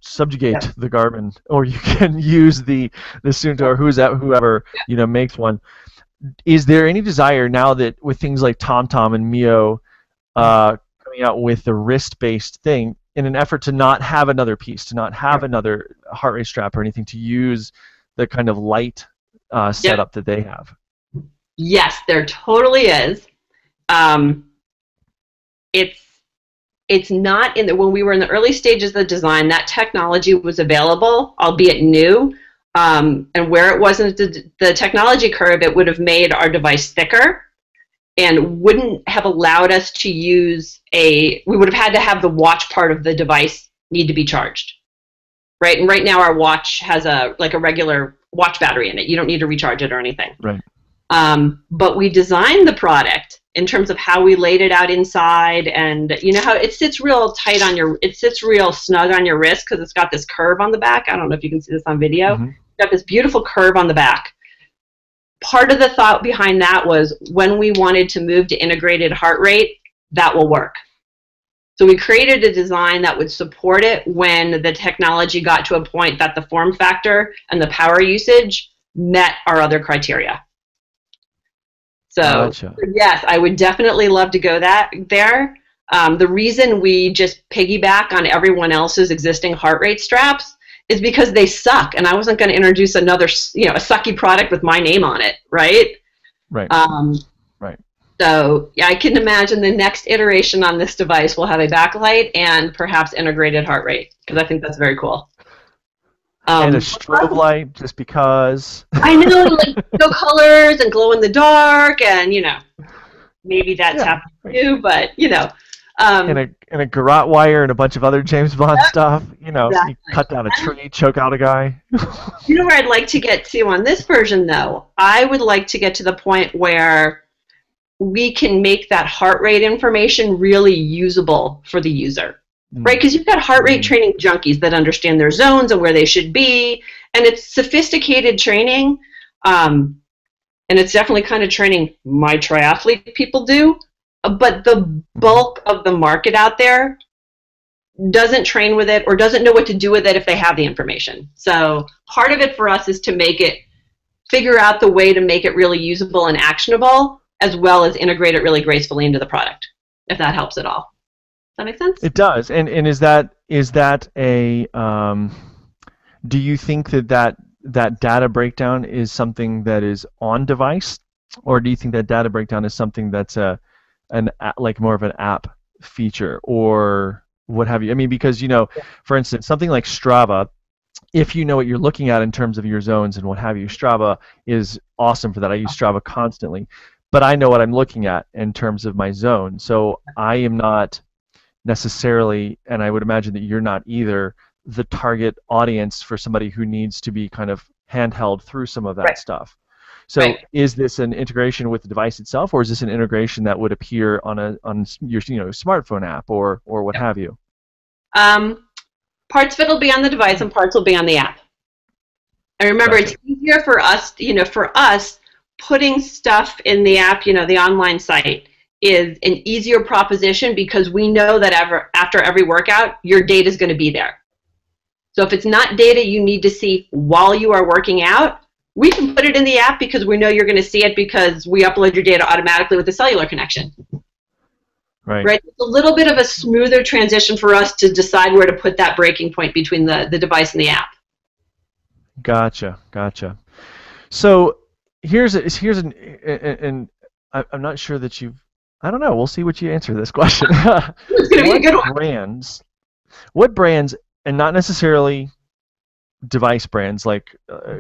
subjugate the Garmin, or you can use the Suunto or whoever, makes one. Is there any desire now that with things like TomTom and Mio coming out with the wrist-based thing, in an effort to not have another piece, to not have another heart rate strap or anything, to use the kind of light setup that they have? Yes, there totally is. It's not in the, when we were in the early stages of the design, that technology was available, albeit new. And where it wasn't the technology curve, it would have made our device thicker and wouldn't have allowed us to use we would have had to have the watch part of the device need to be charged, right? And right now our watch has a regular watch battery in it. You don't need to recharge it or anything. Right. But we designed the product in terms of how we laid it out inside, and you know how it sits real tight on it sits real snug on your wrist because it's got this curve on the back. I don't know if you can see this on video. Mm-hmm. It's got this beautiful curve on the back. Part of the thought behind that was when we wanted to move to integrated heart rate, that will work. So we created a design that would support it when the technology got to a point that the form factor and the power usage met our other criteria. So Gotcha. Yes, I would definitely love to go there. The reason we just piggyback on everyone else's existing heart rate straps is because they suck, and I wasn't going to introduce another, a sucky product with my name on it, right? Right. Right. So yeah, I can imagine the next iteration on this device will have a backlight and perhaps integrated heart rate, because I think that's very cool. And a strobe light, just because. I know, like no colors and glow in the dark, and maybe that's happening too, but and a garrote wire and a bunch of other James Bond stuff. Exactly. You cut down a tree, choke out a guy. You know where I'd like to get to on this version, though? I would like to get to the point where we can make that heart rate information really usable for the user. Right, because you've got heart rate training junkies that understand their zones and where they should be, and it's sophisticated training, and it's definitely kind of training my triathlete people do, but the bulk of the market out there doesn't train with it or doesn't know what to do with it if they have the information. So part of it for us is to figure out the way to make it really usable and actionable, as well as integrate it really gracefully into the product, if that helps at all. Does that make sense? It does. And is that a do you think that data breakdown is something that is on device, or do you think that data breakdown is something that's like more of an app feature or what have you? I mean, because for instance, something like Strava, if you know what you're looking at in terms of your zones and what have you, Strava is awesome for that. I use Strava constantly, but I know what I'm looking at in terms of my zone, so I am not necessarily, and I would imagine that you're not either, the target audience for somebody who needs to be kind of handheld through some of that stuff. So is this an integration with the device itself, or is this an integration that would appear on your smartphone app or what have you? Parts of it will be on the device and parts will be on the app. And remember, it's easier for us, putting stuff in the app, the online site, is an easier proposition because we know that after every workout, your data is going to be there. So if it's not data you need to see while you are working out, we can put it in the app because we know you're going to see it because we upload your data automatically with a cellular connection. Right. It's a little bit of a smoother transition for us to decide where to put that breaking point between the device and the app. Gotcha. So here's an I'm not sure that you've. I don't know. We'll see what you answer this question. It's going to be a good one. What brands, and not necessarily device brands like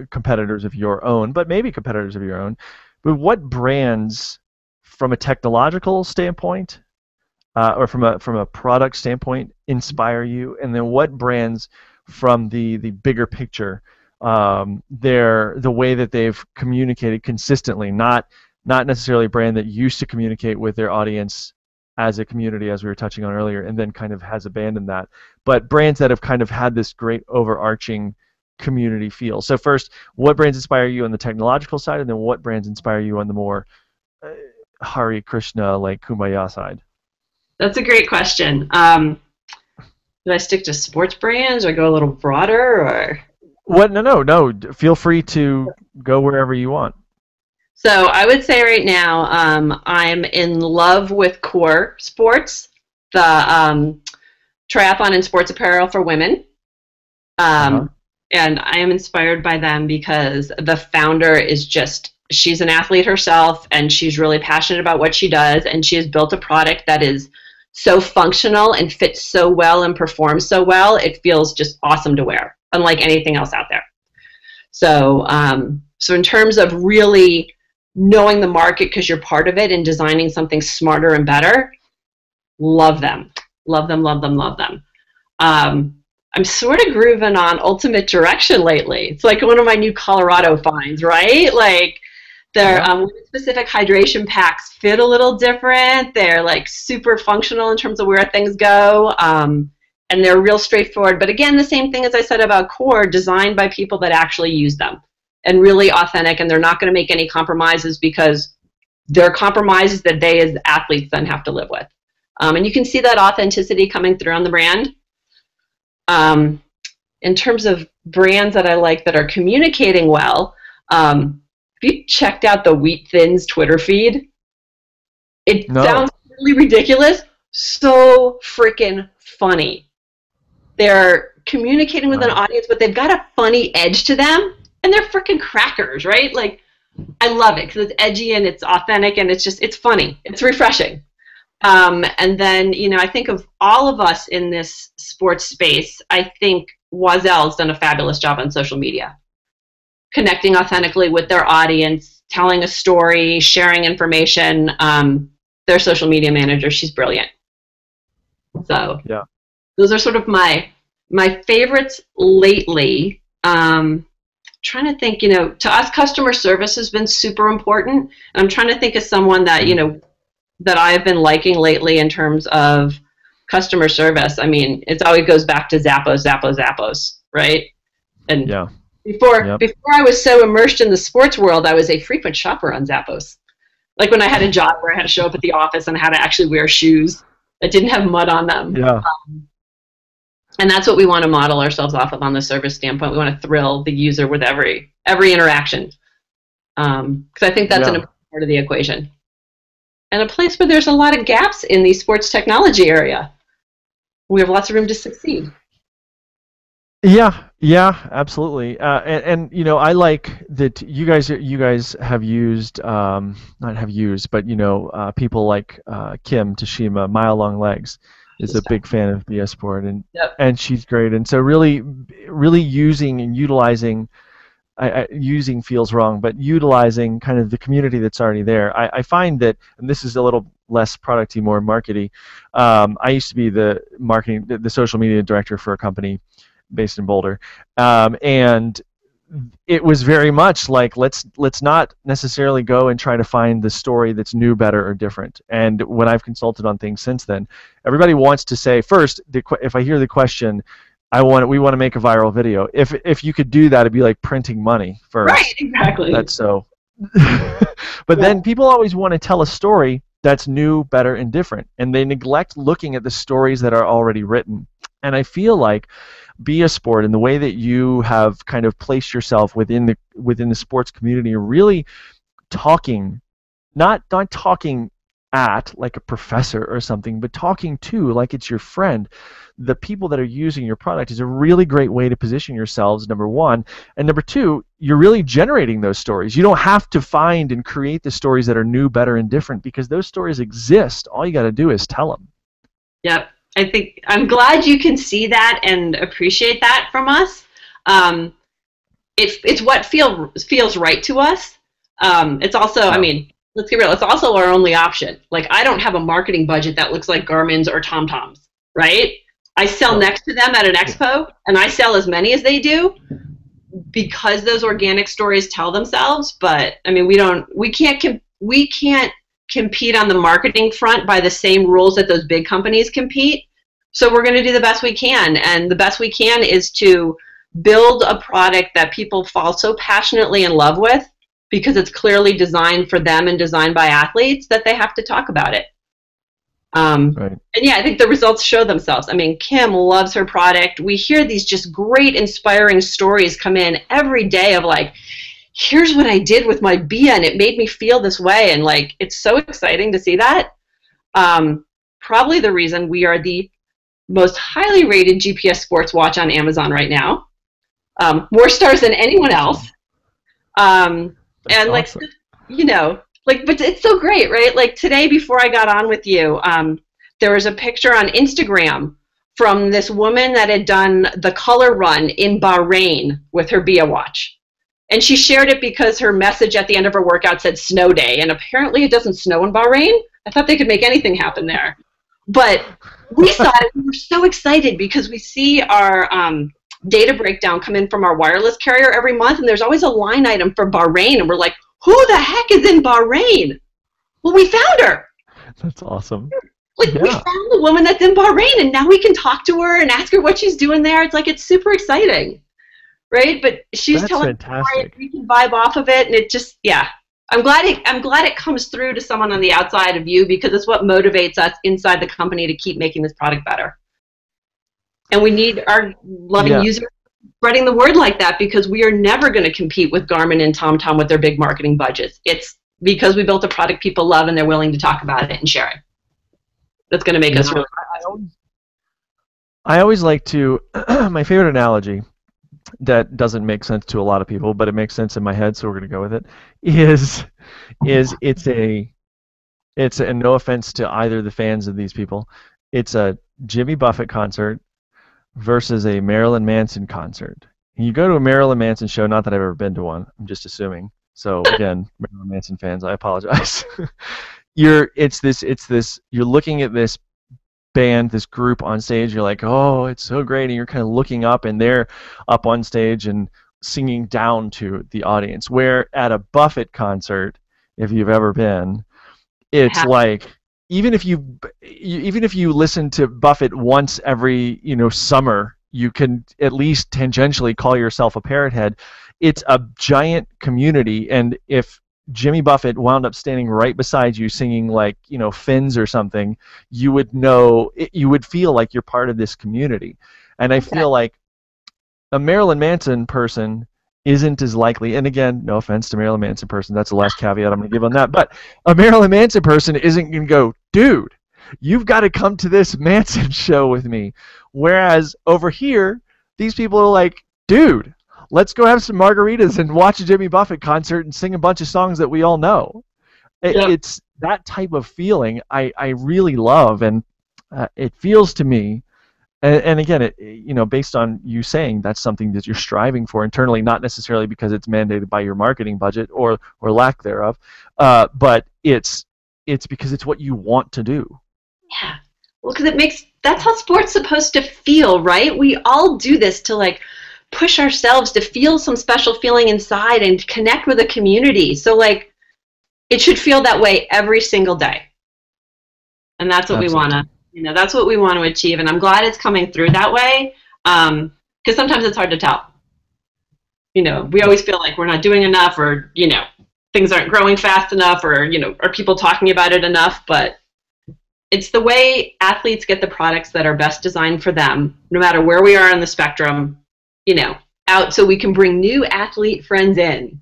competitors of your own, but maybe competitors of your own, But what brands, from a technological standpoint, or from a product standpoint, inspire you? And then what brands, from the bigger picture, the way that they've communicated consistently, not necessarily a brand that used to communicate with their audience as a community, as we were touching on earlier, and then kind of has abandoned that, but brands that have kind of had this great overarching community feel. So first, what brands inspire you on the technological side, and then what brands inspire you on the more Hare Krishna, like Kumbaya side? That's a great question. Did I stick to sports brands or go a little broader, or? What? No. Feel free to go wherever you want. So I would say right now, I'm in love with Core Sports, the triathlon and sports apparel for women. And I am inspired by them because the founder is she's an athlete herself, and she's really passionate about what she does, and she has built a product that is so functional and fits so well and performs so well, it feels just awesome to wear, unlike anything else out there. So, so in terms of really knowing the market because you're part of it and designing something smarter and better, love them. Love them, love them, love them. I'm sort of grooving on Ultimate Direction lately. It's like one of my new Colorado finds, right? Like their specific hydration packs fit a little different. They're like super functional in terms of where things go. And they're real straightforward. But again, the same thing as I said about Core, designed by people that actually use them and really authentic. And they're not going to make any compromises because they're compromises that they as athletes then have to live with. And you can see that authenticity coming through on the brand. In terms of brands that I like that are communicating well, if you checked out the Wheat Thins Twitter feed, it sounds really ridiculous, so freaking funny. They're communicating with an audience, but they've got a funny edge to them, and they're freaking crackers, right? Like, I love it because it's edgy and it's authentic and it's funny. It's refreshing. And then, I think of all of us in this sports space, I think Oisel's done a fabulous job on social media, connecting authentically with their audience, telling a story, sharing information. Their social media manager, she's brilliant. So yeah, those are sort of my favorites lately. Trying to think, to us, customer service has been super important. And I'm trying to think of someone that, that I've been liking lately in terms of customer service. I mean, it always goes back to Zappos, right? And before I was so immersed in the sports world, I was a frequent shopper on Zappos. Like when I had a job where I had to show up at the office and I had to actually wear shoes that didn't have mud on them. Yeah. And that's what we want to model ourselves off of on the service standpoint. We want to thrill the user with every interaction. Because I think that's an important part of the equation. And a place where there's a lot of gaps in the sports technology area. We have lots of room to succeed. Yeah, absolutely. And I like that you guys have used, not have used, but people like Kim Tashima, Mile Long Legs, is a big fan of Bia Sport, and she's great. And so really using and utilizing. Using feels wrong, but utilizing kind of the community that's already there. I find that, and this is a little less producty, more markety. I used to be the social media director for a company based in Boulder, and it was very much like let's not necessarily go and try to find the story that's new, better, or different. And when I've consulted on things since then, everybody wants to say first, if I hear the question, we want to make a viral video. If you could do that, it'd be like printing money first. Right, exactly. That's so. But then people always want to tell a story that's new, better, and different, and they neglect looking at the stories that are already written. And I feel like Bia Sport and the way that you have kind of placed yourself within the sports community, really talking, not talking at like a professor or something, but talking to like it's your friend, the people that are using your product, is a really great way to position yourselves, number one. And number two, you're really generating those stories. You don't have to find and create the stories that are new, better, and different, because those stories exist. All you got to do is tell them. Yep. I think I'm glad you can see that and appreciate that from us. It's what feels right to us. It's also, I mean, let's get real, it's also our only option. Like, I don't have a marketing budget that looks like Garmin's or TomTom's, right? I sell next to them at an expo, and I sell as many as they do because those organic stories tell themselves. But I mean, we can't compete on the marketing front by the same rules that those big companies compete. So we're going to do the best we can, and the best we can is to build a product that people fall so passionately in love with because it's clearly designed for them and designed by athletes that they have to talk about it. Right. And yeah, I think the results show themselves. I mean, Kim loves her product. We hear these just great, inspiring stories come in every day of like, here's what I did with my Bia, and it made me feel this way. And like, it's so exciting to see that. Probably the reason we are the most highly rated GPS sports watch on Amazon right now. More stars than anyone else. And like, awesome. You know, like, but it's so great, right? Like today, before I got on with you, there was a picture on Instagram from this woman that had done the color run in Bahrain with her Bia watch. And she shared it because her message at the end of her workout said snow day. And apparently it doesn't snow in Bahrain. I thought they could make anything happen there. But we saw it. We were so excited because we see our data breakdown come in from our wireless carrier every month. And there's always a line item for Bahrain. And we're like, who the heck is in Bahrain? Well, we found her. That's awesome. Like, we found the woman that's in Bahrain, and now we can talk to her and ask her what she's doing there. It's like, it's super exciting, right? But she's telling us we can vibe off of it, and it just, yeah. I'm glad it comes through to someone on the outside of you because it's what motivates us inside the company to keep making this product better. And we need our loving users spreading the word like that because we are never going to compete with Garmin and TomTom with their big marketing budgets. It's because we built a product people love and they're willing to talk about it and share it. That's going to make us really I always like to, my favorite analogy that doesn't make sense to a lot of people, but it makes sense in my head, so we're going to go with it, is it's a no offense to either the fans of these people, it's a Jimmy Buffett concert versus a Marilyn Manson concert. You go to a Marilyn Manson show, not that I've ever been to one, I'm just assuming. So again, Marilyn Manson fans, I apologize. You're looking at this band, this group on stage, you're like, oh, it's so great, and you're kind of looking up, and they're up on stage and singing down to the audience. Where at a Buffett concert, if you've ever been, it's like, even if you listen to Buffett once every summer, you can at least tangentially call yourself a parrot head. It's a giant community, and if Jimmy Buffett wound up standing right beside you singing like Fins or something, you would feel like you're part of this community. And I feel like a Marilyn Manson person isn't as likely, and again, no offense to Marilyn Manson person, that's the last caveat I'm going to give on that, but a Marilyn Manson person isn't going to go, dude, you've got to come to this Manson show with me. Whereas over here, these people are like, dude, let's go have some margaritas and watch a Jimmy Buffett concert and sing a bunch of songs that we all know. It's that type of feeling I really love, and it feels to me, and again, based on you saying that's something that you're striving for internally, not necessarily because it's mandated by your marketing budget or lack thereof, but it's because it's what you want to do. Yeah, well, because that's how sport's supposed to feel, right? We all do this to like push ourselves to feel some special feeling inside and connect with a community. So like, it should feel that way every single day. And that's what we want to, that's what we want to achieve. And I'm glad it's coming through that way. Because sometimes it's hard to tell. We always feel like we're not doing enough, or, things aren't growing fast enough, or, are people talking about it enough? But it's the way athletes get the products that are best designed for them, no matter where we are on the spectrum, out, so we can bring new athlete friends in,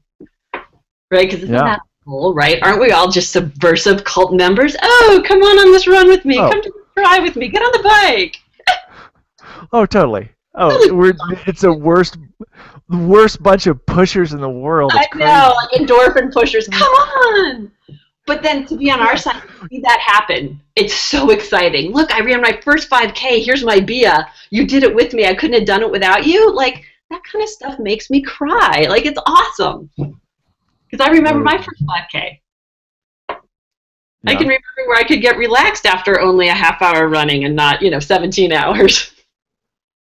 right? Because isn't that cool, right? Aren't we all just subversive cult members? Oh, come on this run with me. Come to the try with me. Get on the bike. Oh, totally. Oh, it's the worst bunch of pushers in the world. It's I know, like endorphin pushers. Come on. But then to be on our side, to see that happen, it's so exciting. Look, I ran my first 5K. Here's my Bia. You did it with me. I couldn't have done it without you. Like, that kind of stuff makes me cry. Like, it's awesome. Because I remember my first 5K. Yeah. I can remember where I could get relaxed after only a half hour running and not, 17 hours.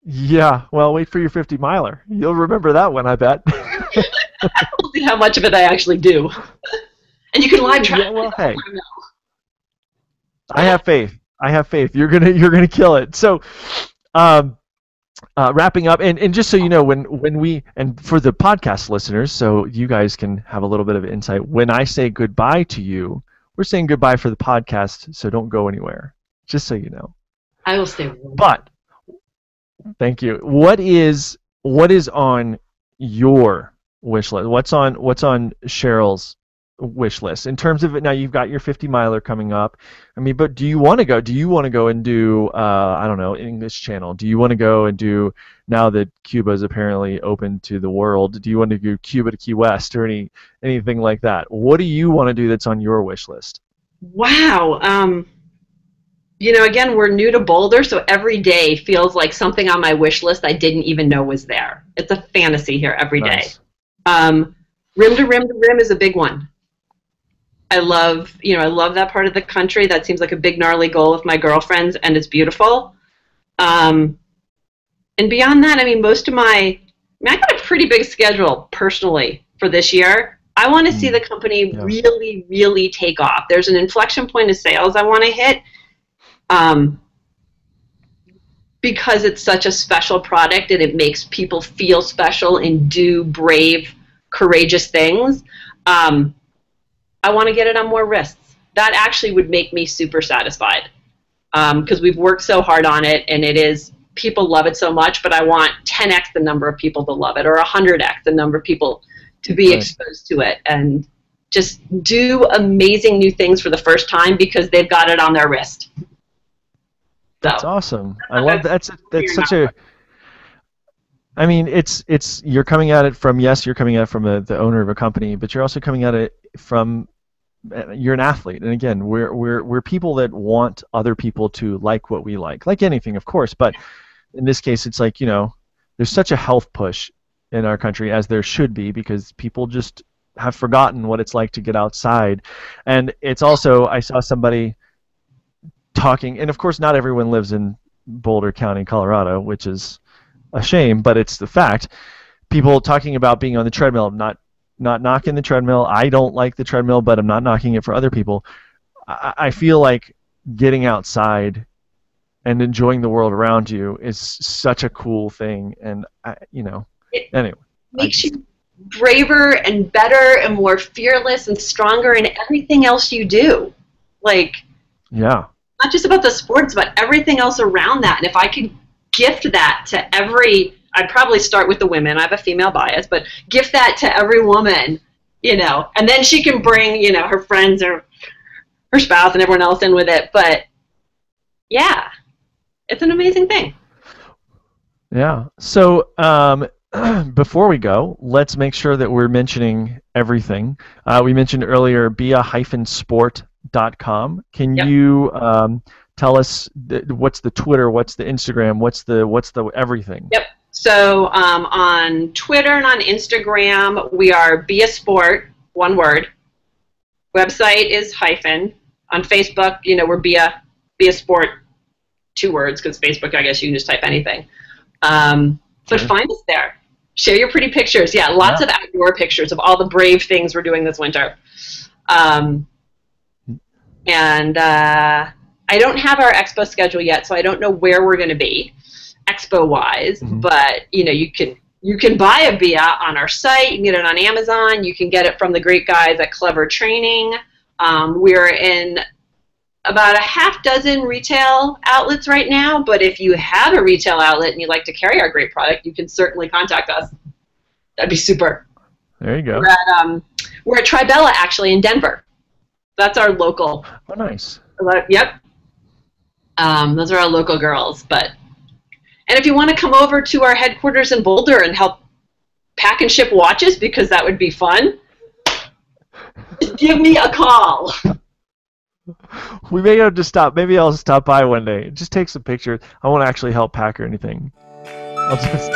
Yeah, well, wait for your 50 miler. You'll remember that one, I bet. We'll see how much of it I actually do. And you can live track. Yeah, well, hey, I have faith. I have faith. You're gonna kill it. So, wrapping up, and just so you know, when we, and for the podcast listeners, so you guys can have a little bit of insight. When I say goodbye to you, we're saying goodbye for the podcast. So don't go anywhere. Just so you know. I will stay. But thank you. What is on your wish list? What's on Cheryl's wish list in terms of it? Now you've got your 50 miler coming up. I mean, but do you want to go? Do you want to go and do I don't know, English Channel? Do you want to go and do, now that Cuba is apparently open to the world? Do you want to do Cuba to Key West or anything like that? What do you want to do that's on your wish list? Wow. Again, we're new to Boulder, so every day feels like something on my wish list I didn't even know was there. It's a fantasy here every day. Rim to rim to rim is a big one. I love that part of the country. That seems like a big gnarly goal with my girlfriends, and it's beautiful. And beyond that, I got a pretty big schedule personally for this year. I want to see the company really, really take off. There's an inflection point of sales I want to hit. Because it's such a special product and it makes people feel special and do brave, courageous things. I want to get it on more wrists. That actually would make me super satisfied because we've worked so hard on it, and people love it so much, but I want 10x the number of people to love it, or 100x the number of people to be exposed to it, and just do amazing new things for the first time because they've got it on their wrist. That's awesome. I love that. That's such a. I mean, you're coming at it from, you're coming at it from the owner of a company, but you're also coming at it from, you're an athlete, and again, we're people that want other people to like what we like anything, of course, but in this case, it's like, there's such a health push in our country, as there should be, because people just have forgotten what it's like to get outside, and it's also, I saw somebody talking, and of course not everyone lives in Boulder County, Colorado, which is a shame, but it's the fact. People talking about being on the treadmill. I'm not knocking the treadmill. I don't like the treadmill, but I'm not knocking it for other people. I feel like getting outside and enjoying the world around you is such a cool thing, and anyway. Makes you braver and better and more fearless and stronger in everything else you do. Not just about the sports, but everything else around that. And if I could gift that to I'd probably start with the women. I have a female bias, but gift that to every woman, and then she can bring, her friends or her spouse and everyone else in with it. But yeah, it's an amazing thing. Yeah. So before we go, let's make sure that we're mentioning everything. We mentioned earlier Bia-Sport.com. Can you tell us what's the Twitter, what's the Instagram, what's the everything? Yep. So on Twitter and on Instagram, we are Bia Sport, one word. Website is hyphen. On Facebook, we're Bia Sport, two words, because Facebook, I guess you can just type anything. But find us there. Share your pretty pictures. Yeah, lots of outdoor pictures of all the brave things we're doing this winter. And I don't have our expo schedule yet, so I don't know where we're going to be expo-wise. But you can buy a Bia on our site. You can get it on Amazon. You can get it from the great guys at Clever Training. We're in about a half dozen retail outlets right now, but if you have a retail outlet and you'd like to carry our great product, you can certainly contact us. That'd be super. There you go. We're at Tribella, actually, in Denver. That's our local. Oh, nice. Yep. Those are our local girls. And if you want to come over to our headquarters in Boulder and help pack and ship watches, because that would be fun, just give me a call. We may have to stop. Maybe I'll stop by one day. Just take some pictures. I won't actually help pack or anything. I'll just...